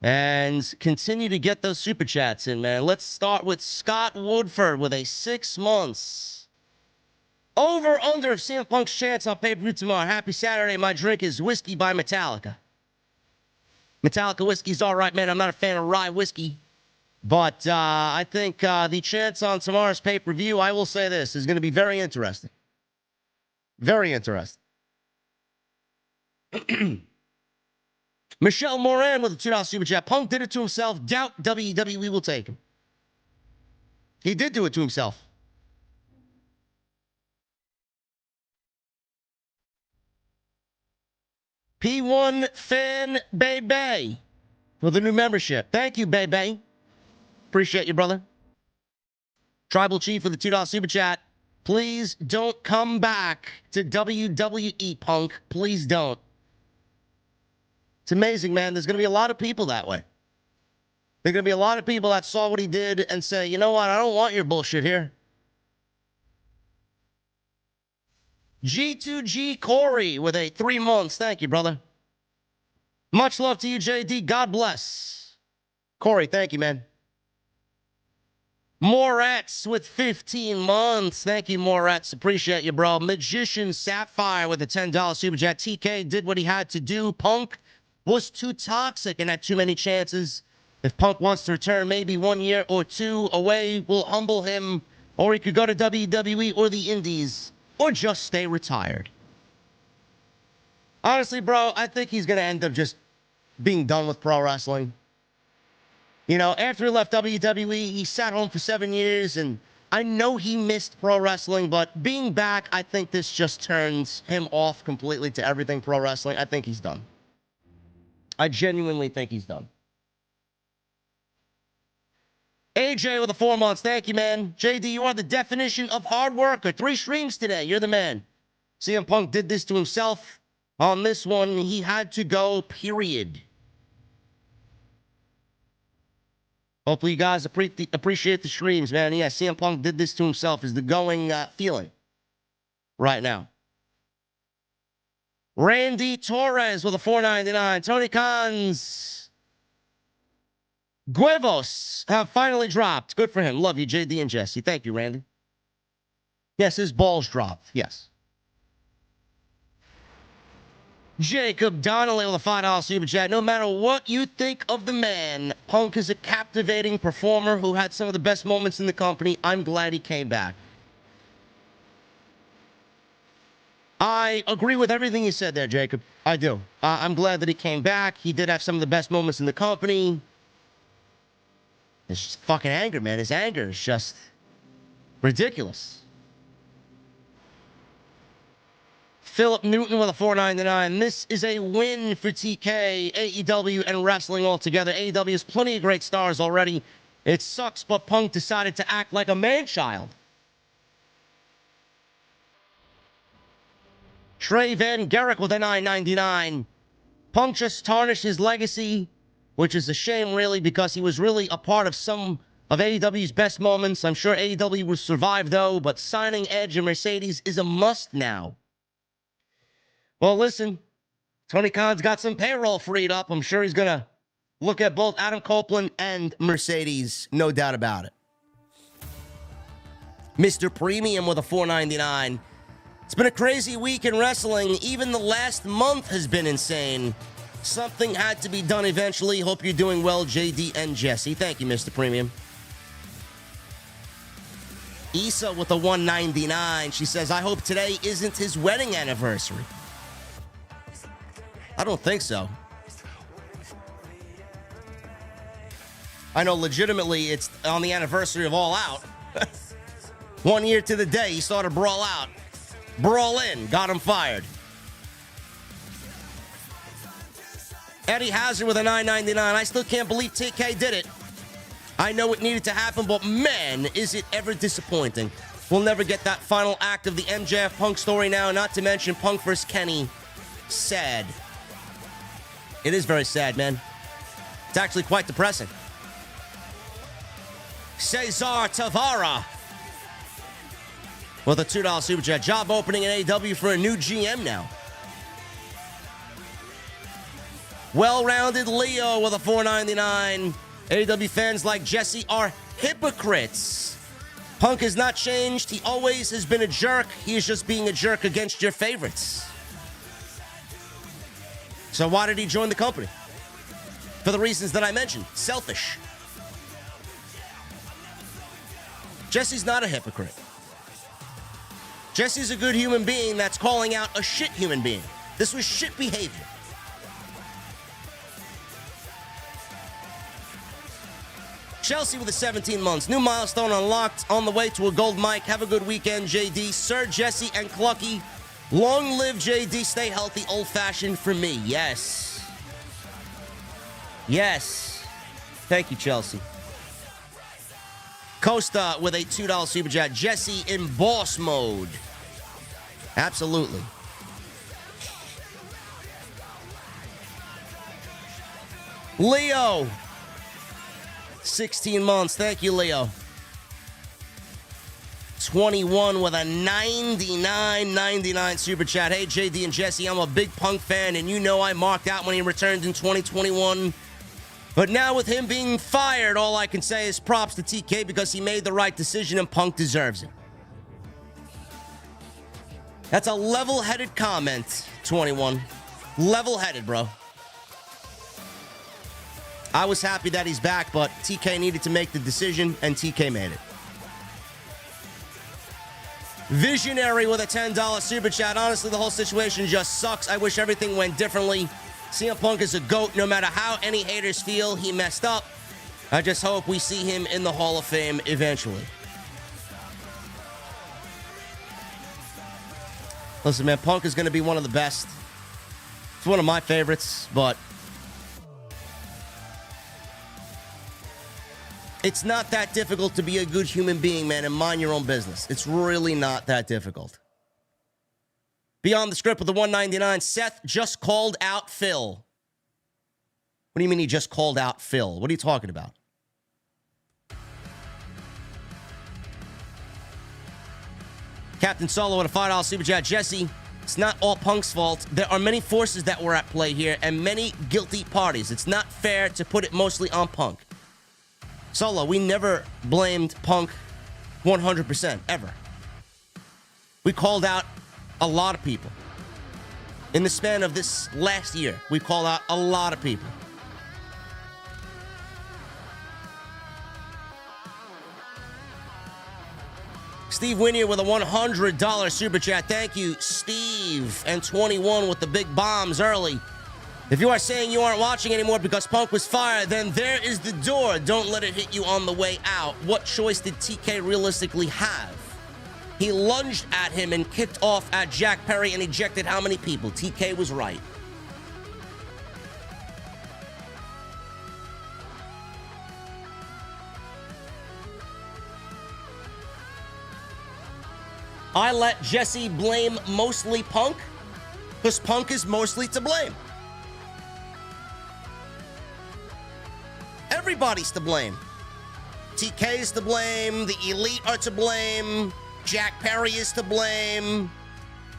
And continue to get those super chats in, man. Let's start with Scott Woodford with a 6 months. Over under of CM Punk's chance on pay-per-view tomorrow. Happy Saturday. My drink is whiskey by Metallica. Metallica whiskey's all right, man. I'm not a fan of rye whiskey. But I think the chance on tomorrow's pay-per-view, I will say this, is going to be very interesting. Very interesting. Michelle Moran with a $2 super chat. Punk did it to himself. Doubt WWE will take him. He did do it to himself. P1 Fan Baby for the new membership. Thank you, Baby. Appreciate you, brother. Tribal Chief for the $2 super chat. Please don't come back to WWE, Punk. Please don't. It's amazing, man. There's going to be a lot of people that way. There are going to be a lot of people that saw what he did and say, you know what? I don't want your bullshit here. G2G Corey with a 3 months. Thank you, brother. Much love to you, JD. God bless. Corey, thank you, man. Moretz with 15 months. Thank you, Moretz. Appreciate you, bro. Magician Sapphire with a $10 super chat. TK did what he had to do. Punk was too toxic and had too many chances. If Punk wants to return maybe 1 year or two away, we'll humble him. Or he could go to WWE or the Indies. Or just stay retired. Honestly, bro, I think he's going to end up just being done with pro wrestling. You know, after he left WWE, he sat home for 7 years, and I know he missed pro wrestling, but being back, I think this just turns him off completely to everything pro wrestling. I think he's done. I genuinely think he's done. AJ with the 4 months. Thank you, man. JD, you are the definition of hard worker. 3 streams today. You're the man. CM Punk did this to himself. On this one, he had to go, period. Hopefully you guys appreciate the streams, man. Yeah, CM Punk did this to himself is the going feeling right now. Randy Torres with a $4.99. Tony Khan's Guevos have finally dropped. Good for him. Love you, JD and Jesse. Thank you, Randy. Yes, his balls dropped. Yes. Jacob Donnelly with a $5 super chat. No matter what you think of the man, Punk is a captivating performer who had some of the best moments in the company. I'm glad he came back. I agree with everything you said there, Jacob. I do. I'm glad that he came back. He did have some of the best moments in the company. It's just fucking anger, man. His anger is just ridiculous. Philip Newton with a $4.99. This is a win for TK, AEW, and wrestling altogether. AEW has plenty of great stars already. It sucks, but Punk decided to act like a man-child. Trey Van Garrick with a $9.99. Punk just tarnished his legacy, which is a shame, really, because he was really a part of some of AEW's best moments. I'm sure AEW will survive, though, but signing Edge and Mercedes is a must now. Well, listen, Tony Khan's got some payroll freed up. I'm sure he's going to look at both Adam Copeland and Mercedes, no doubt about it. Mr. Premium with a $4.99. It's been a crazy week in wrestling. Even the last month has been insane. Something had to be done eventually. Hope you're doing well, JD and Jesse. Thank you, Mr. Premium. Issa with a $1.99. She says, I hope today isn't his wedding anniversary. I don't think so. I know legitimately it's on the anniversary of All Out. 1 year to the day, he started Brawl Out. Brawl In, got him fired. Eddie Hazard with a $9.99. I still can't believe TK did it. I know it needed to happen, but man, is it ever disappointing. We'll never get that final act of the MJF Punk story now, not to mention Punk vs. Kenny. Sad. It is very sad, man. It's actually quite depressing. Cesar Tavara with a $2 super chat. Job opening in AEW for a new GM now. Well-rounded Leo with a $4.99. AEW fans like Jesse are hypocrites. Punk has not changed. He always has been a jerk. He is just being a jerk against your favorites. So why did he join the company? For the reasons that I mentioned. Selfish. Jesse's not a hypocrite. Jesse's a good human being that's calling out a shit human being. This was shit behavior. Chelsea with the 17 months. New milestone unlocked on the way to a gold mic. Have a good weekend, JD. Sir Jesse and Clucky. Long live JD. Stay healthy. Old-fashioned for me. Yes. Yes. Thank you, Chelsea. Costa with a $2 super chat. Jesse in boss mode. Absolutely. Leo. 16 months. Thank you, Leo. 21 with a $99.99 super chat. Hey, JD and Jesse, I'm a big Punk fan, and you know I marked out when he returned in 2021. But now with him being fired, all I can say is props to TK because he made the right decision and Punk deserves it. That's a level-headed comment, 21. Level-headed, bro. I was happy that he's back, but TK needed to make the decision, and TK made it. Visionary with a $10 super chat. Honestly, the whole situation just sucks. I wish everything went differently. CM Punk is a GOAT. No matter how any haters feel, he messed up. I just hope we see him in the Hall of Fame eventually. Listen, man, Punk is going to be one of the best. It's one of my favorites, but it's not that difficult to be a good human being, man, and mind your own business. It's really not that difficult. Beyond the script with the $1.99, Seth just called out Phil. What do you mean he just called out Phil? What are you talking about? Captain Solo with a $5 super chat. Jesse, it's not all Punk's fault. There are many forces that were at play here and many guilty parties. It's not fair to put it mostly on Punk. Solo, we never blamed Punk 100%, ever. We called out a lot of people. In the span of this last year, we called out a lot of people. Steve Winier with a $100 super chat. Thank you, Steve. And 21 with the big bombs early. If you are saying you aren't watching anymore because Punk was fired, then there is the door. Don't let it hit you on the way out. What choice did TK realistically have? He lunged at him and kicked off at Jack Perry and ejected how many people? TK was right. I let Jesse blame mostly Punk because Punk is mostly to blame. Everybody's to blame. TK is to blame. The Elite are to blame. Jack Perry is to blame.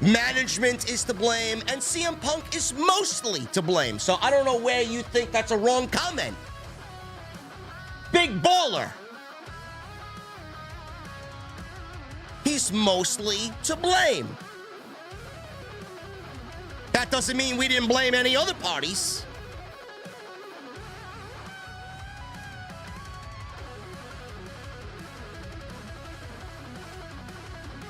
Management is to blame. And CM Punk is mostly to blame. So I don't know where you think that's a wrong comment. Big baller. he's mostly to blame. That doesn't mean we didn't blame any other parties.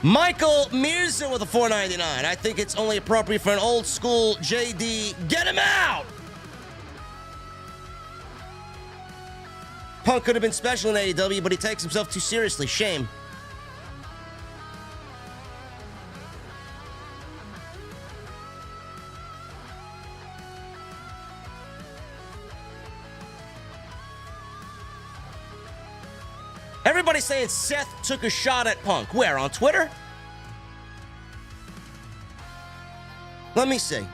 Michael Mirza with a $4.99. I think it's only appropriate for an old school JD. Get him out! Punk could have been special in AEW, but he takes himself too seriously. Shame. Everybody's saying Seth took a shot at Punk. Where? On Twitter? Let me see.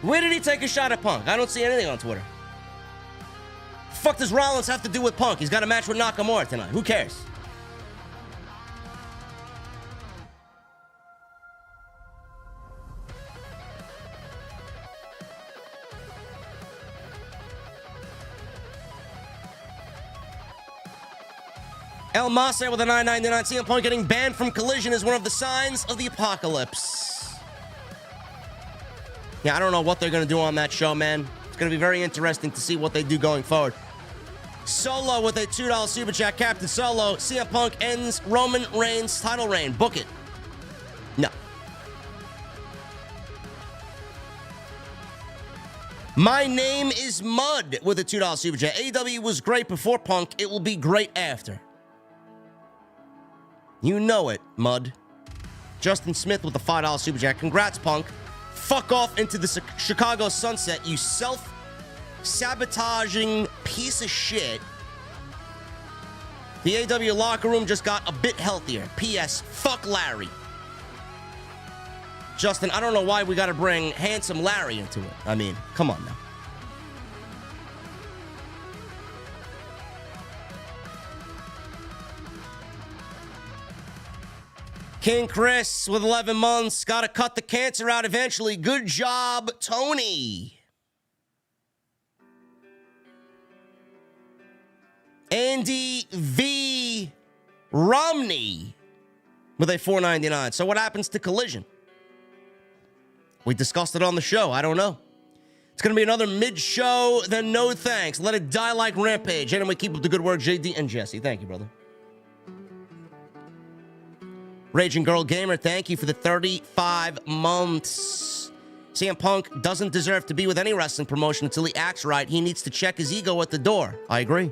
Where did he take a shot at Punk? I don't see anything on Twitter. Fuck does Rollins have to do with Punk? He's got a match with Nakamura tonight. Who cares? El Maser with a $9.99. CM Punk getting banned from Collision is one of the signs of the apocalypse. Yeah, I don't know what they're going to do on that show, man. It's going to be very interesting to see what they do going forward. Solo with a $2 Super Chat. Captain Solo. CM Punk ends Roman Reigns' title reign. Book it. No. My name is Mud with a $2 Super Chat. AEW was great before Punk. It will be great after. You know it, Mud. Justin Smith with a $5 Super Chat. Congrats, Punk. Fuck off into the Chicago sunset, you self-sabotaging piece of shit. The AEW locker room just got a bit healthier. P.S. Fuck Larry. Justin, I don't know why we got to bring handsome Larry into it. I mean, come on now. King Chris with 11 months. Got to cut the cancer out eventually. Good job, Tony. Andy V. Romney with a $4.99. So what happens to Collision? We discussed it on the show. I don't know. It's going to be another mid-show, then no thanks. Let it die like Rampage. Anyway, keep up the good work, JD and Jesse. Thank you, brother. Raging Girl Gamer, thank you for the 35 months. CM Punk doesn't deserve to be with any wrestling promotion until he acts right. He needs to check his ego at the door. I agree.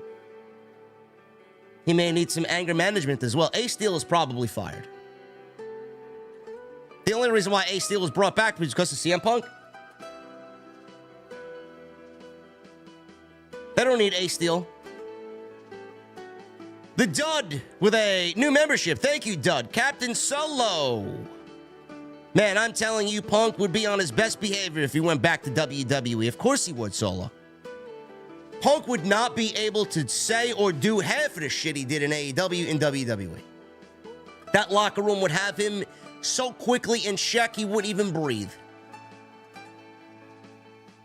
He may need some anger management as well. Ace Steel is probably fired. The only reason why Ace Steel was brought back was because of CM Punk. They don't need Ace Steel. The Dud with a new membership. Thank you, Dud. Captain Solo. Man, I'm telling you, Punk would be on his best behavior if he went back to WWE. Of course he would, Solo. Punk would not be able to say or do half of the shit he did in AEW in WWE. That locker room would have him so quickly in check he wouldn't even breathe.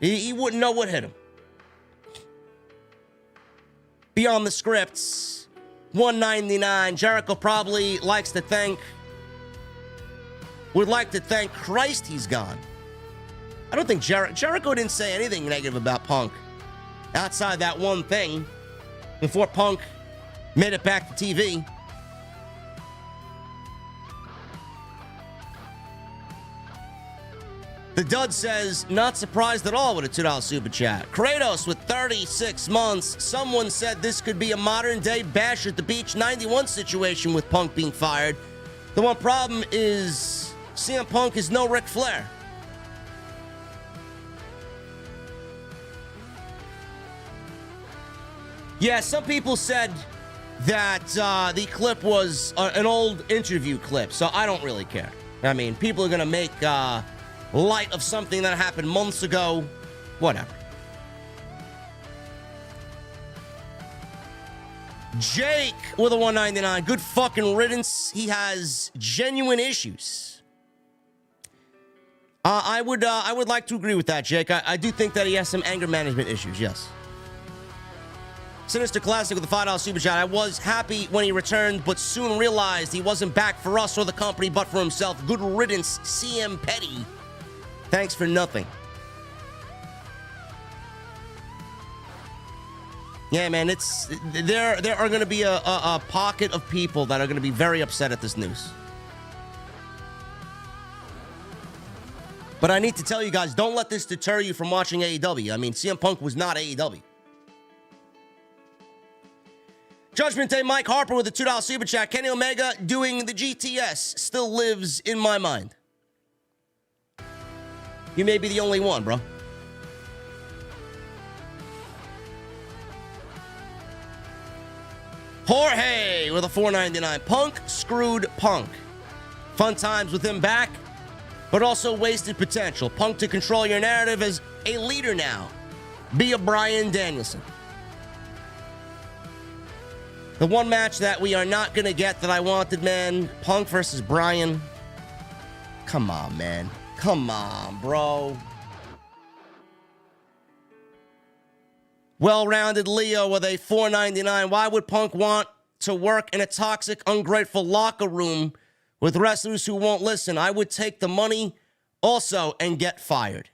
He wouldn't know what hit him. Beyond the scripts, $1.99. Jericho probably would like to thank Christ he's gone. I don't think Jericho didn't say anything negative about Punk outside that one thing before Punk made it back to TV. The Dud says, not surprised at all with a $2 super chat. Kratos with 36 months. Someone said this could be a modern day Bash at the Beach 91 situation with Punk being fired. The one problem is CM Punk is no Ric Flair. Yeah, some people said that the clip was an old interview clip, so I don't really care. I mean, people are going to make light of something that happened months ago. Whatever. Jake with a $1.99. Good fucking riddance. He has genuine issues. I would like to agree with that, Jake. I do think that he has some anger management issues, yes. Sinister Classic with the $5 super chat. I was happy when he returned, but soon realized he wasn't back for us or the company, but for himself. Good riddance, CM Petty. Thanks for nothing. Yeah, man, there are going to be a pocket of people that are going to be very upset at this news. But I need to tell you guys, don't let this deter you from watching AEW. I mean, CM Punk was not AEW. Judgment Day Mike Harper with a $2 super chat. Kenny Omega doing the GTS still lives in my mind. You may be the only one, bro. Jorge with a $4.99. Punk screwed Punk. Fun times with him back, but also wasted potential. Punk to control your narrative as a leader now. Be a Bryan Danielson. The one match that we are not going to get that I wanted, man. Punk versus Bryan. Come on, man. Come on, bro. Well-rounded Leo with a $4.99. Why would Punk want to work in a toxic, ungrateful locker room with wrestlers who won't listen? I would take the money also and get fired.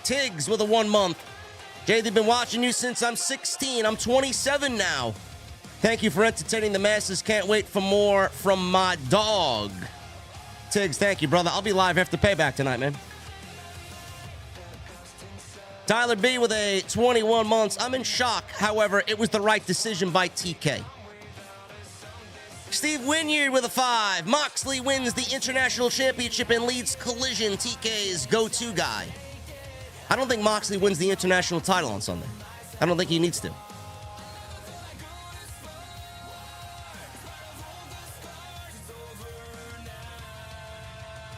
Tiggs with a 1 month. Jay, they've been watching you since I'm 16. I'm 27 now. Thank you for entertaining the masses. Can't wait for more from my dog. Tiggs, thank you, brother. I'll be live after Payback tonight, man. Tyler B with a 21 months. I'm in shock. However, it was the right decision by TK. Steve Wynyard with a 5. Moxley wins the International Championship and leads Collision, TK's go-to guy. I don't think Moxley wins the international title on Sunday. I don't think he needs to.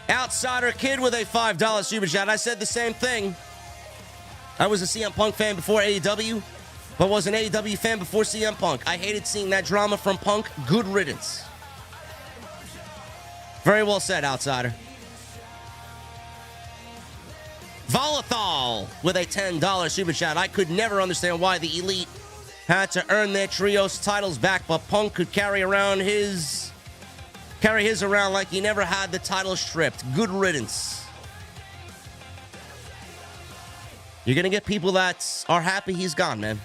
Outsider Kid with a $5 super chat. I said the same thing. I was a CM Punk fan before AEW, but was an AEW fan before CM Punk. I hated seeing that drama from Punk. Good riddance. Very well said, Outsider. Volathal with a $10 super chat. I could never understand why the Elite had to earn their trios titles back, but Punk could carry his around like he never had the title stripped. Good riddance. You're going to get people that are happy he's gone, man.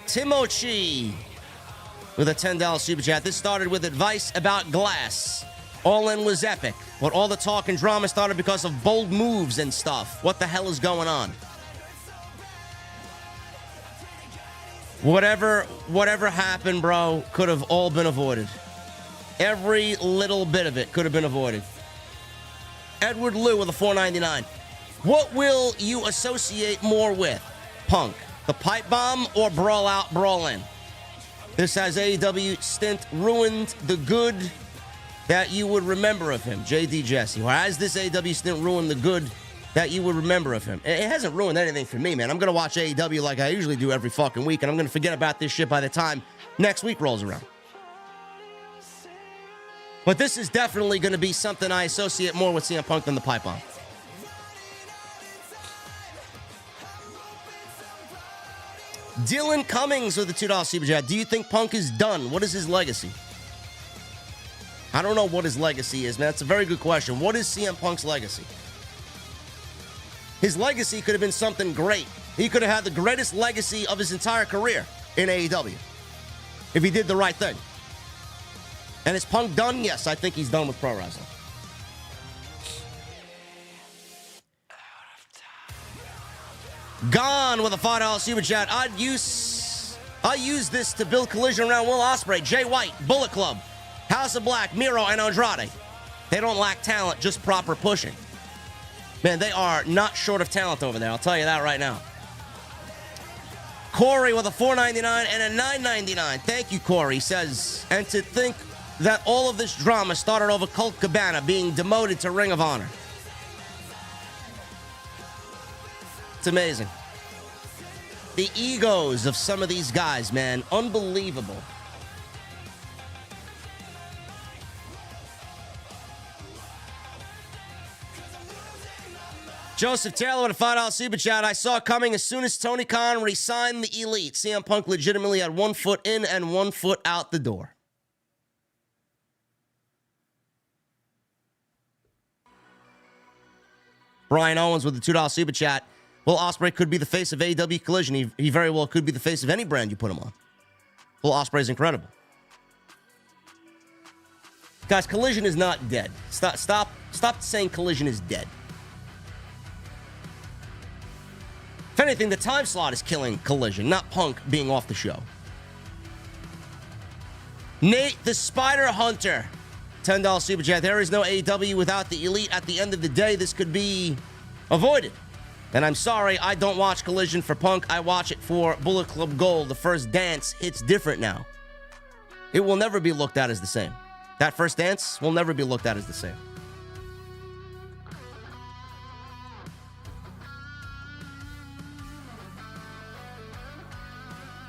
Timochi with a $10 super chat. This started with advice about Glass. All In was epic, but all the talk and drama started because of bold moves and stuff. What the hell is going on? Whatever happened, bro, could have all been avoided. Every little bit of it could have been avoided. Edward Liu with a $4.99. What will you associate more with? Punk, the pipe bomb, or Brawl Out, Brawl In? This has AEW stint ruined the good that you would remember of him, JD Jesse. Or has this AEW stint ruined the good that you would remember of him? It hasn't ruined anything for me, man. I'm going to watch AEW like I usually do every fucking week, and I'm going to forget about this shit by the time next week rolls around. But this is definitely going to be something I associate more with CM Punk than the pipe bomb. Dylan Cummings with a $2 super chat. Do you think Punk is done? What is his legacy? I don't know what his legacy is, man. That's a very good question. What is CM Punk's legacy? His legacy could have been something great. He could have had the greatest legacy of his entire career in AEW if he did the right thing. And is Punk done? Yes, I think he's done with pro wrestling. Gone with a $5 super chat. I use this to build Collision around Will Ospreay, Jay White, Bullet Club, House of Black, Miro, and Andrade. They don't lack talent, just proper pushing. Man, they are not short of talent over there. I'll tell you that right now. Corey with a $4.99 and a $9.99. Thank you, Corey. Says, and to think that all of this drama started over Colt Cabana being demoted to Ring of Honor. It's amazing. the egos of some of these guys, man. Unbelievable. Joseph Taylor with a $5 super chat. I saw it coming as soon as Tony Khan re-signed the Elite. CM Punk legitimately had 1 foot in and 1 foot out the door. Brian Owens with the $2 super chat. Will Ospreay could be the face of AEW Collision. He very well could be the face of any brand you put him on. Will Ospreay's incredible. Guys, Collision is not dead. Stop saying Collision is dead. If anything, the time slot is killing Collision, not Punk being off the show. Nate the Spider Hunter. $10 super chat. There is no AEW without the Elite. At the end of the day, this could be avoided. And I'm sorry, I don't watch Collision for Punk. I watch it for Bullet Club Gold. The first dance hits different now. It will never be looked at as the same. That first dance will never be looked at as the same.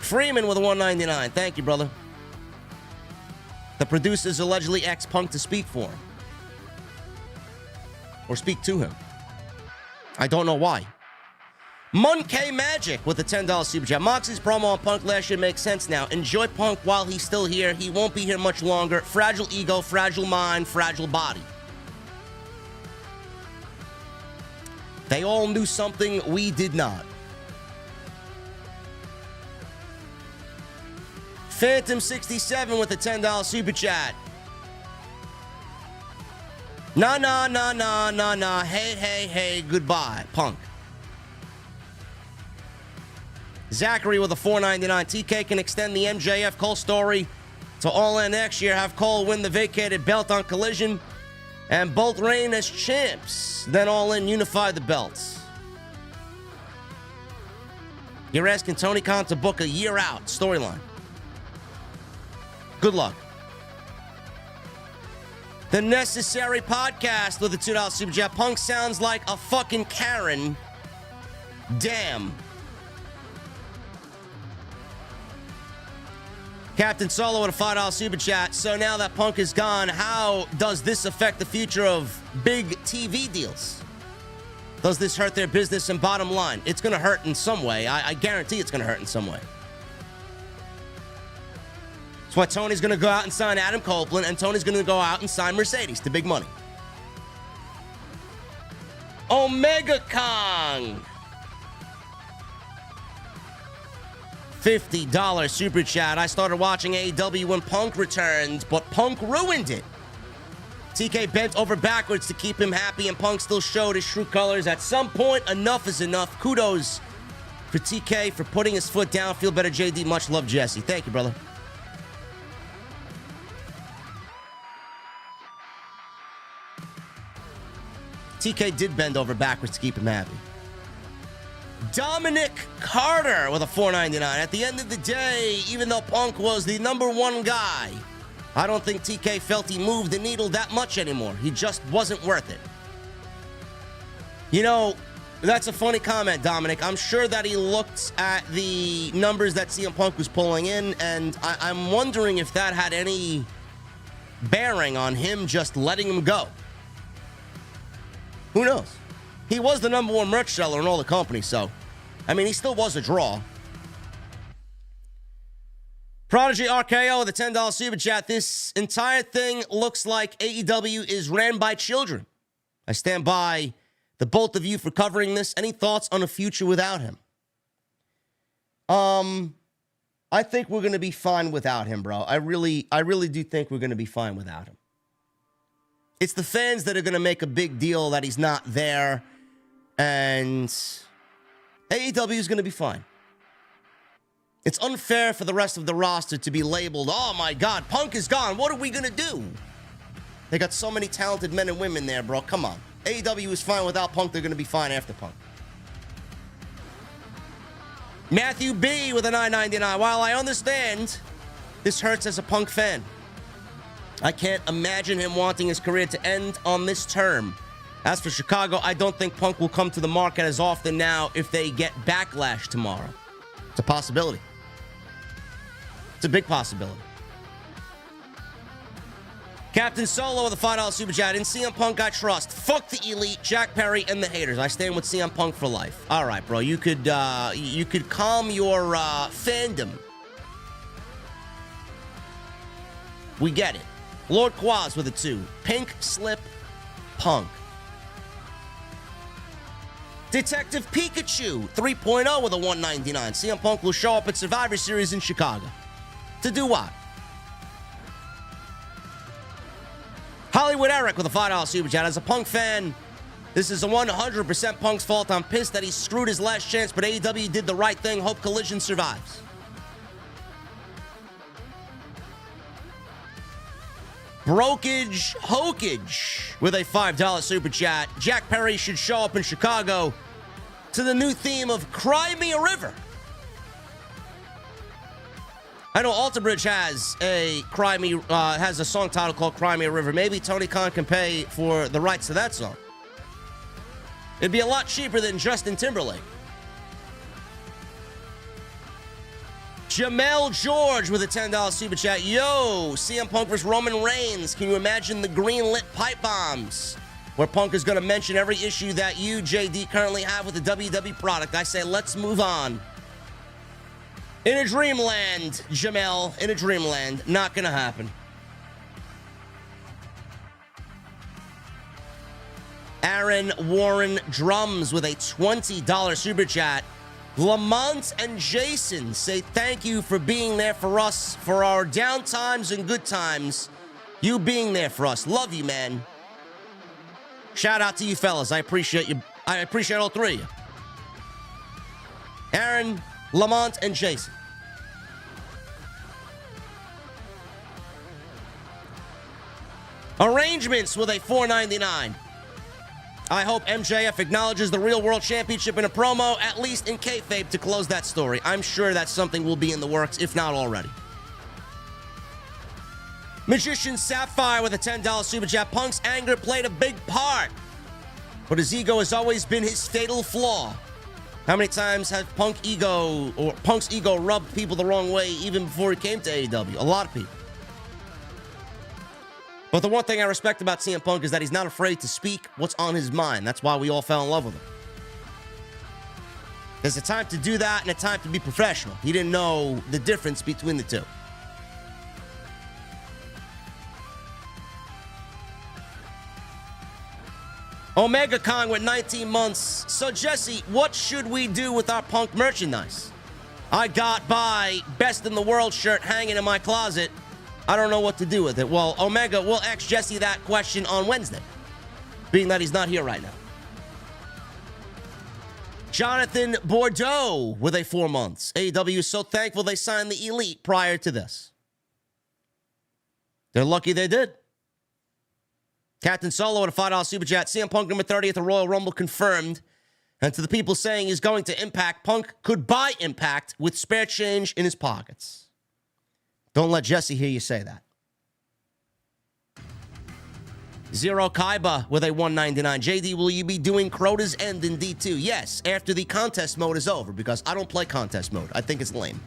Freeman with a $1.99. Thank you, brother. The producers allegedly asked Punk to speak for him. Or speak to him. I don't know why. Monkey Magic with a $10 super chat. Moxie's promo on Punk last year makes sense now. Enjoy Punk while he's still here. He won't be here much longer. Fragile ego, fragile mind, fragile body. They all knew something we did not. Phantom67 with a $10 super chat. Nah. Hey, goodbye, Punk. Zachary with a $4.99. TK can extend the MJF Cole story to All In next year. Have Cole win the vacated belt on Collision and both reign as champs. Then All In unify the belts. You're asking Tony Khan to book a year out storyline. Good luck. The Necessary Podcast with a $2 super chat. Punk sounds like a fucking Karen. Damn. Captain Solo with a $5 super chat. So now that Punk is gone, how does this affect the future of big TV deals? Does this hurt their business and bottom line? It's going to hurt in some way. I guarantee it's going to hurt in some way. That's why Tony's going to go out and sign Adam Copeland, and Tony's going to go out and sign Mercedes to big money. Omega Kong. $50 super chat. I started watching AEW when Punk returned, but Punk ruined it. TK bent over backwards to keep him happy, and Punk still showed his true colors. At some point, enough is enough. Kudos for TK for putting his foot down. Feel better, JD. Much love, Jesse. Thank you, brother. TK did bend over backwards to keep him happy. Dominic Carter with a $4.99. At the end of the day, even though Punk was the #1 guy, I don't think TK felt he moved the needle that much anymore. He just wasn't worth it. You know, that's a funny comment, Dominic. I'm sure that he looked at the numbers that CM Punk was pulling in, and I'm wondering if that had any bearing on him just letting him go. Who knows? He was the #1 merch seller in all the companies, so, I mean, he still was a draw. Prodigy RKO with a $10 super chat. This entire thing looks like AEW is ran by children. I stand by the both of you for covering this. Any thoughts on a future without him? I think we're going to be fine without him, bro. I really do think we're going to be fine without him. It's the fans that are going to make a big deal that he's not there. And AEW is going to be fine. It's unfair for the rest of the roster to be labeled, oh my God, Punk is gone. What are we going to do? They got so many talented men and women there, bro. Come on. AEW is fine without Punk. They're going to be fine after Punk. Matthew B with a $9.99. While I understand this hurts as a Punk fan, I can't imagine him wanting his career to end on this term. As for Chicago, I don't think Punk will come to the market as often now if they get Backlash tomorrow. It's a possibility. It's a big possibility. Captain Solo with a $5 super chat. In CM Punk, I trust. Fuck the Elite, Jack Perry, and the haters. I stand with CM Punk for life. All right, bro. You could calm your fandom. We get it. Lord Quaz with a 2. Pink Slip Punk. Detective Pikachu 3.0 with a 199. CM Punk will show up at Survivor Series in Chicago. To do what? Hollywood Eric with a $5 super chat. As a Punk fan, this is a 100% Punk's fault. I'm pissed that he screwed his last chance, but AEW did the right thing. Hope Collision survives. Brokage Hokage with a $5 super chat. Jack Perry should show up in Chicago to the new theme of Cry Me a River. I know Alter Bridge has a song title called Cry Me a River. Maybe Tony Khan can pay for the rights to that song. It'd be a lot cheaper than Justin Timberlake. Jamel George with a $10 super chat. Yo, CM Punk vs. Roman Reigns. Can you imagine the green-lit pipe bombs? Where Punk is going to mention every issue that you, JD, currently have with the WWE product. I say, let's move on. In a dreamland, Jamel. In a dreamland. Not going to happen. Aaron Warren Drums with a $20 super chat. Lamont and Jason say thank you for being there for us, for our down times and good times. You being there for us. Love you, man. Shout out to you fellas. I appreciate you. I appreciate all three of you. Aaron, Lamont, and Jason. Arrangements with a $4.99. I hope MJF acknowledges the Real World Championship in a promo, at least in kayfabe, to close that story. I'm sure that something will be in the works, if not already. Magician Sapphire with a $10 super chat. Punk's anger played a big part, but his ego has always been his fatal flaw. How many times has Punk's ego rubbed people the wrong way even before he came to AEW? A lot of people. But the one thing I respect about CM Punk is that he's not afraid to speak what's on his mind. That's why we all fell in love with him. There's a time to do that and a time to be professional. He didn't know the difference between the two. Omega Kong with 19 months. So, Jesse, what should we do with our Punk merchandise? I got my Best in the World shirt hanging in my closet. I don't know what to do with it. Well, Omega, we'll ask Jesse that question on Wednesday, being that he's not here right now. Jonathan Bordeaux with a 4 months. AEW is so thankful they signed the Elite prior to this. They're lucky they did. Captain Solo with a $5 super chat. CM Punk number 30 at the Royal Rumble confirmed. And to the people saying he's going to Impact, Punk could buy Impact with spare change in his pockets. Don't let Jesse hear you say that. Zero Kaiba with a 199. JD, will you be doing Crota's End in D2? Yes, after the contest mode is over, because I don't play contest mode. I think it's lame.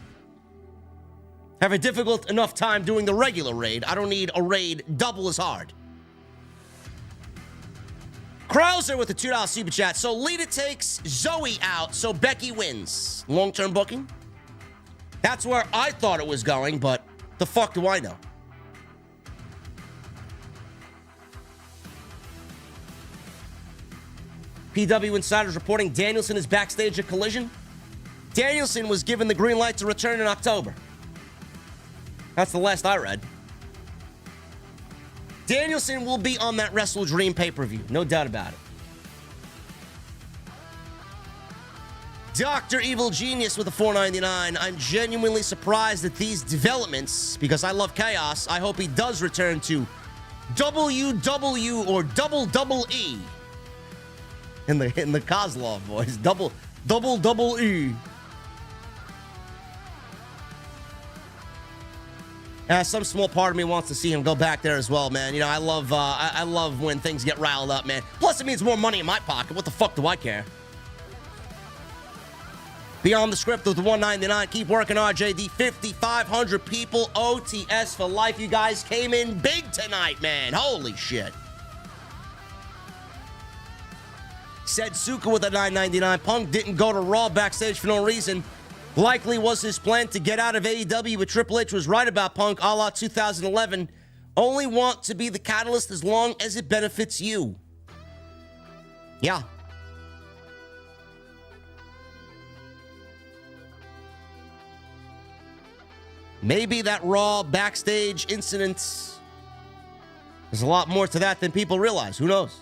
Have a difficult enough time doing the regular raid. I don't need a raid double as hard. Krauser with a $2 super chat. So Lita takes Zoe out, so Becky wins. Long-term booking? That's where I thought it was going, but the fuck do I know? PW Insiders reporting Danielson is backstage at Collision. Danielson was given the green light to return in October. That's the last I read. Danielson will be on that Wrestle Dream pay-per-view. No doubt about it. Dr. Evil Genius with a $4.99. I'm genuinely surprised at these developments because I love chaos. I hope he does return to WW or double E. In the Kozlov voice. Double E. Some small part of me wants to see him go back there as well, man. You know, I love when things get riled up, man. Plus, it means more money in my pocket. What the fuck do I care? Beyond the script of the 199. Keep working, RJD. 5,500 people. OTS for life. You guys came in big tonight, man. Holy shit. Said Suka with a $9.99. Punk didn't go to Raw backstage for no reason. Likely was his plan to get out of AEW, but Triple H was right about Punk a la 2011. Only want to be the catalyst as long as it benefits you. Yeah. Maybe that Raw backstage incident, there's a lot more to that than people realize. Who knows?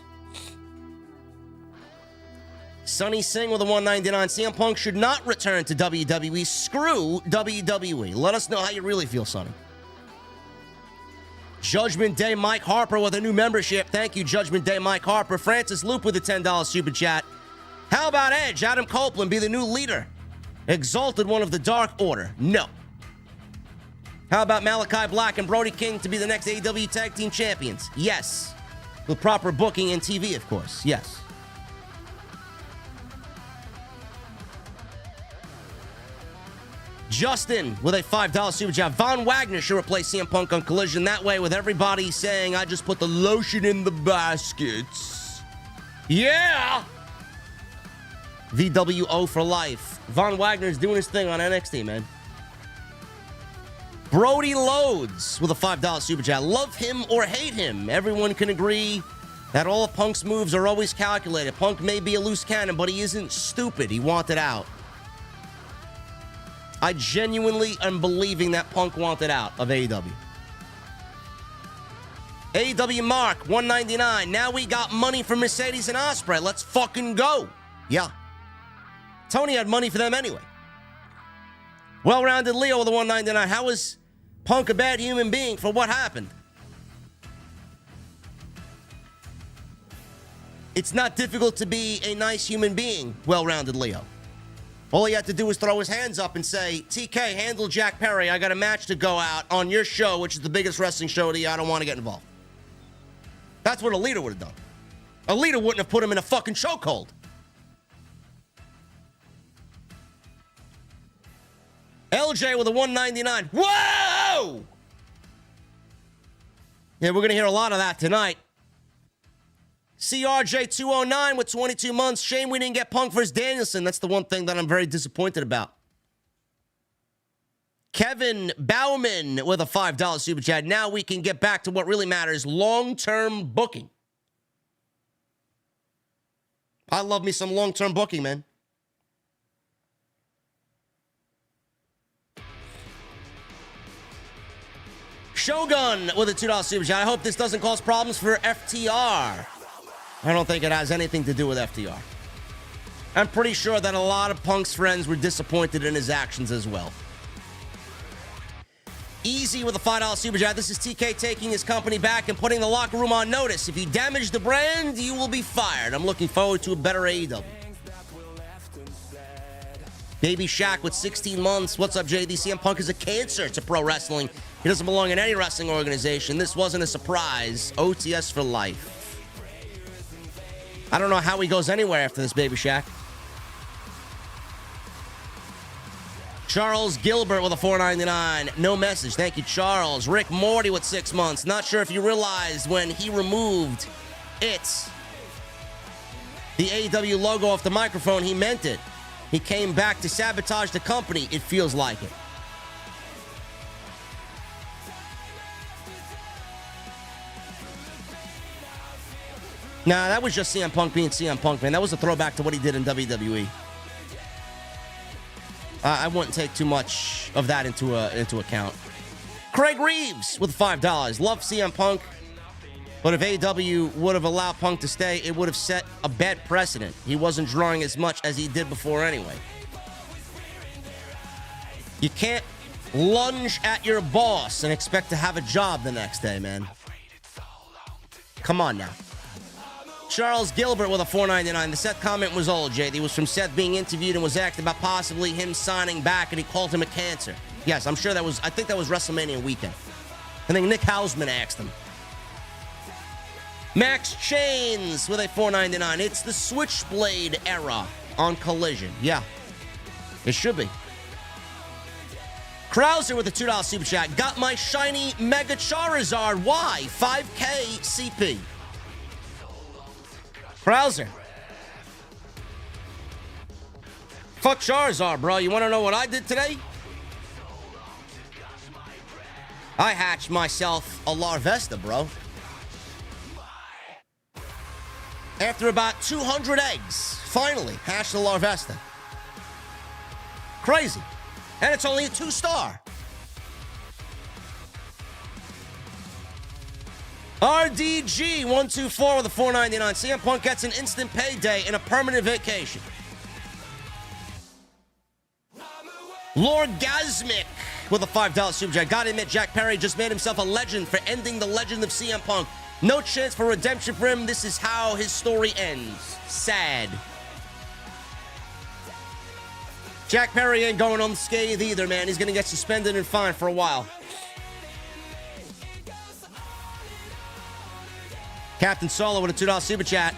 Sonny Singh with a $1.99. CM Punk should not return to WWE. Screw WWE. Let us know how you really feel, Sonny. Judgment Day Mike Harper with a new membership. Thank you, Judgment Day Mike Harper. Francis Loop with a $10 super chat. How about Edge, Adam Copeland, be the new leader? Exalted one of the Dark Order. No. How about Malachi Black and Brody King to be the next AEW Tag Team Champions? Yes. With proper booking and TV, of course. Yes. Justin with a $5 super chat. Von Wagner should replace CM Punk on Collision. That way, with everybody saying, I just put the lotion in the baskets. Yeah! VWO for life. Von Wagner's doing his thing on NXT, man. Brody Loads with a $5 super chat. Love him or hate him. Everyone can agree that all of Punk's moves are always calculated. Punk may be a loose cannon, but he isn't stupid. He wanted out. I genuinely am believing that Punk wanted out of AEW. AEW Mark, $1.99. Now we got money for Mercedes and Ospreay. Let's fucking go. Yeah. Tony had money for them anyway. Well-rounded Leo with a $1.99. How is Punk a bad human being for what happened? It's not difficult to be a nice human being, well-rounded Leo. All he had to do was throw his hands up and say, TK, handle Jack Perry. I got a match to go out on your show, which is the biggest wrestling show of the year. I don't want to get involved. That's what a leader would have done. A leader wouldn't have put him in a fucking chokehold. LJ with a $1.99. Whoa! Yeah, we're going to hear a lot of that tonight. CRJ209 with 22 months. Shame we didn't get Punk versus Danielson. That's the one thing that I'm very disappointed about. Kevin Bauman with a $5 super chat. Now we can get back to what really matters, long-term booking. I love me some long-term booking, man. Shogun with a $2 super chat. I hope this doesn't cause problems for FTR. I don't think it has anything to do with FTR. I'm pretty sure that a lot of Punk's friends were disappointed in his actions as well. Easy with a $5 super chat. This is TK taking his company back and putting the locker room on notice. If you damage the brand, you will be fired. I'm looking forward to a better AEW. Baby Shaq with 16 months. What's up, JD? CM Punk is a cancer to pro wrestling. He doesn't belong in any wrestling organization. This wasn't a surprise. OTS for life. I don't know how he goes anywhere after this, Baby Shaq. Charles Gilbert with a $4.99. No message. Thank you, Charles. Rick Morty with 6 months. Not sure if you realized when he removed the AEW logo off the microphone, he meant it. He came back to sabotage the company. It feels like it. Nah, that was just CM Punk being CM Punk, man. That was a throwback to what he did in WWE. I wouldn't take too much of that into account. Craig Reeves with $5. Love CM Punk, but if AEW would have allowed Punk to stay, it would have set a bad precedent. He wasn't drawing as much as he did before anyway. You can't lunge at your boss and expect to have a job the next day, man. Come on now. Charles Gilbert with a $4.99. The Seth comment was old, JD. It was from Seth being interviewed and was asked about possibly him signing back, and he called him a cancer. Yes, I'm sure I think that was WrestleMania weekend. I think Nick Hausman asked him. Max Chains with a $4.99. It's the Switchblade era on Collision. Yeah. It should be. Krauser with a $2 super chat. Got my shiny Mega Charizard. Why? 5K CP. Krauser. Fuck Charizard, bro. You want to know what I did today? I hatched myself a Larvesta, bro. After about 200 eggs, finally hatched a Larvesta. Crazy. And it's only a 2-star. RDG124 with a $4.99. CM Punk gets an instant payday and a permanent vacation. Lorgasmic with a $5 super chat. Gotta admit, Jack Perry just made himself a legend for ending the legend of CM Punk. No chance for redemption for him. This is how his story ends. Sad. Jack Perry ain't going unscathed either, man. He's gonna get suspended and fined for a while. Captain Solo with a $2 super chat.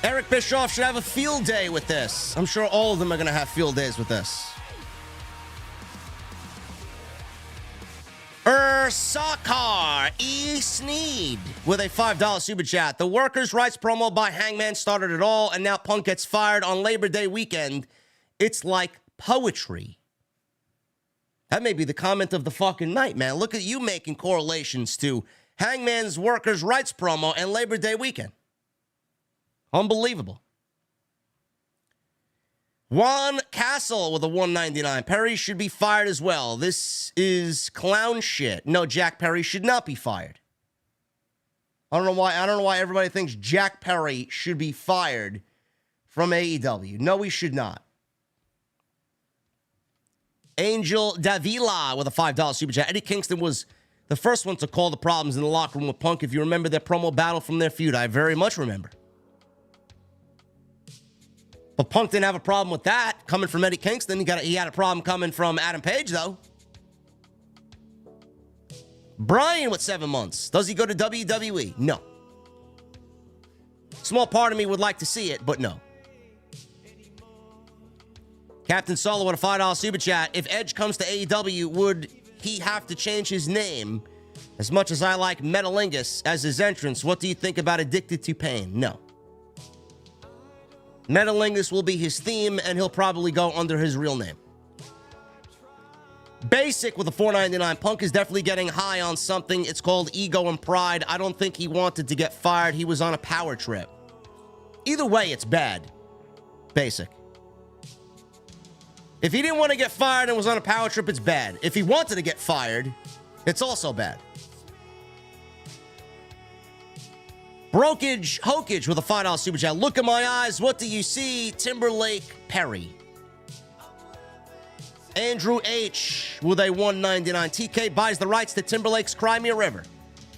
Eric Bischoff should have a field day with this. I'm sure all of them are gonna have field days with this. Sakar E. Sneed with a $5 super chat. The workers' rights promo by Hangman started it all, and now Punk gets fired on Labor Day weekend. It's like poetry. That may be the comment of the fucking night, man. Look at you making correlations to Hangman's workers' rights promo and Labor Day weekend. Unbelievable. Juan Castle with a $1.99. Perry should be fired as well. This is clown shit. No, Jack Perry should not be fired. I don't know why everybody thinks Jack Perry should be fired from AEW. No, he should not. Angel Davila with a $5 super chat. Eddie Kingston was the first one to call the problems in the locker room with Punk. If you remember their promo battle from their feud, I very much remember. But Punk didn't have a problem with that coming from Eddie Kingston. He had a problem coming from Adam Page, though. Brian with 7 months. Does he go to WWE? No. Small part of me would like to see it, but no. Captain Solo with a $5 super chat. If Edge comes to AEW, would he have to change his name? As much as I like Metalingus as his entrance, what do you think about Addicted to Pain? No. Metalingus will be his theme, and he'll probably go under his real name. Basic with a $4.99. Punk is definitely getting high on something. It's called ego and pride. I don't think he wanted to get fired. He was on a power trip. Either way, it's bad. Basic. If he didn't want to get fired and was on a power trip, it's bad. If he wanted to get fired, it's also bad. Brokage Hokage with a $5 super chat. Look at my eyes. What do you see? Timberlake Perry. Andrew H. with a $1.99. TK buys the rights to Timberlake's Cry Me a River.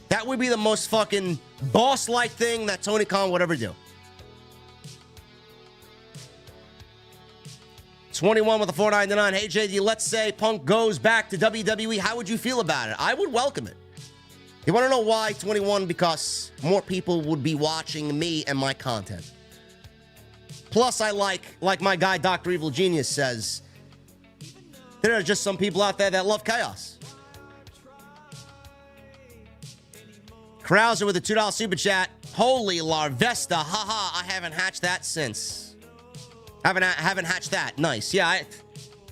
That would be the most fucking boss-like thing that Tony Khan would ever do. 21 with a $4.99. Hey, JD, let's say Punk goes back to WWE. How would you feel about it? I would welcome it. You want to know why, 21? Because more people would be watching me and my content. Plus, I like my guy Dr. Evil Genius says, there are just some people out there that love chaos. Krauser with a $2 super chat. Holy Larvesta. Haha, I haven't hatched that since. Haven't hatched that. Nice. Yeah,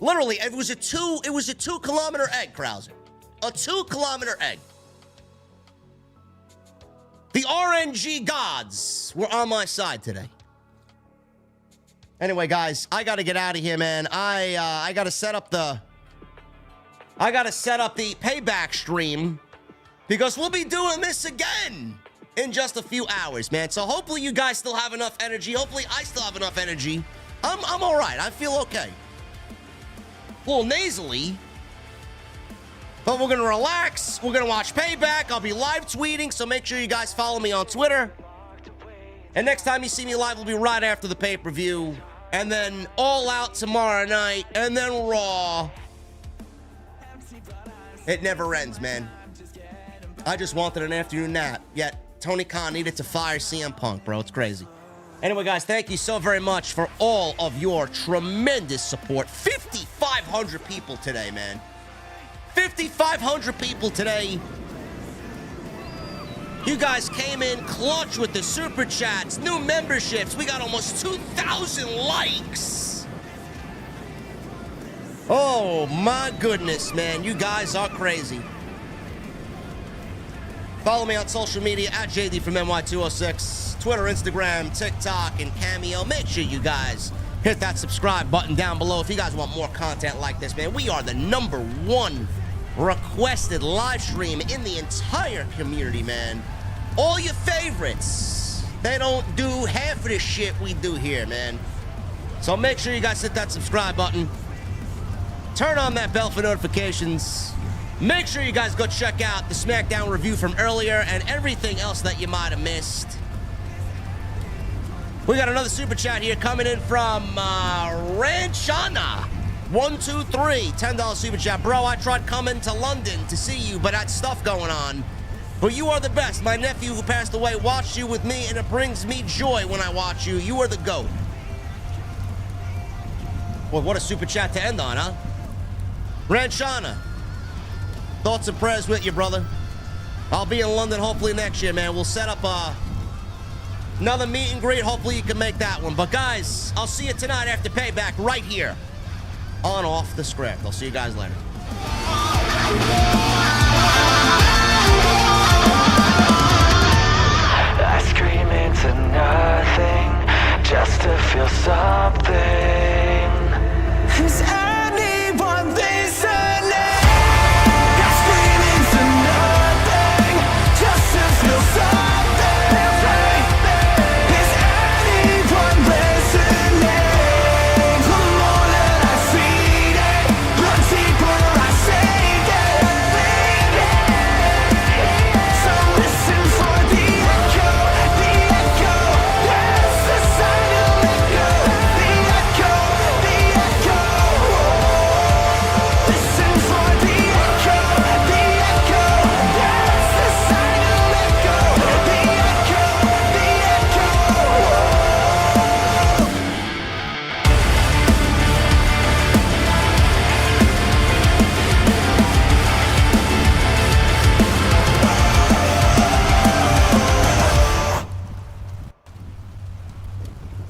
literally, it was a 2-kilometer egg, Krauser. A 2-kilometer egg. The RNG gods were on my side today. Anyway, guys, I got to get out of here, man. I got to set up the payback stream because we'll be doing this again in just a few hours, man. So hopefully you guys still have enough energy. Hopefully I still have enough energy. I'm all right. I feel okay. A little nasally. But we're going to relax. We're going to watch Payback. I'll be live tweeting, so make sure you guys follow me on Twitter. And next time you see me live will be right after the pay-per-view. And then All Out tomorrow night. And then Raw. It never ends, man. I just wanted an afternoon nap. Yet Tony Khan needed to fire CM Punk, bro. It's crazy. Anyway, guys, thank you so very much for all of your tremendous support. 5,500 people today, man. 5,500 people today. You guys came in clutch with the super chats, new memberships. We got almost 2,000 likes. Oh, my goodness, man. You guys are crazy. Follow me on social media at JD from NY206. Twitter, Instagram, TikTok, and Cameo. Make sure you guys hit that subscribe button down below if you guys want more content like this, man. We are the #1 requested live stream in the entire community, man. All your favorites. They don't do half of the shit we do here, man. So make sure you guys hit that subscribe button. Turn on that bell for notifications. Make sure you guys go check out the SmackDown review from earlier and everything else that you might have missed. We got another super chat here coming in from Ranchana. 123, $10 super chat. Bro, I tried coming to London to see you, but I had stuff going on. But you are the best. My nephew who passed away watched you with me, and it brings me joy when I watch you. You are the GOAT. Boy, what a super chat to end on, huh? Ranchana. Thoughts and prayers with you, brother. I'll be in London hopefully next year, man. We'll set up another meet and greet. Hopefully you can make that one. But guys, I'll see you tonight after Payback right here on Off the Script. I'll see you guys later. I scream into nothing just to feel something.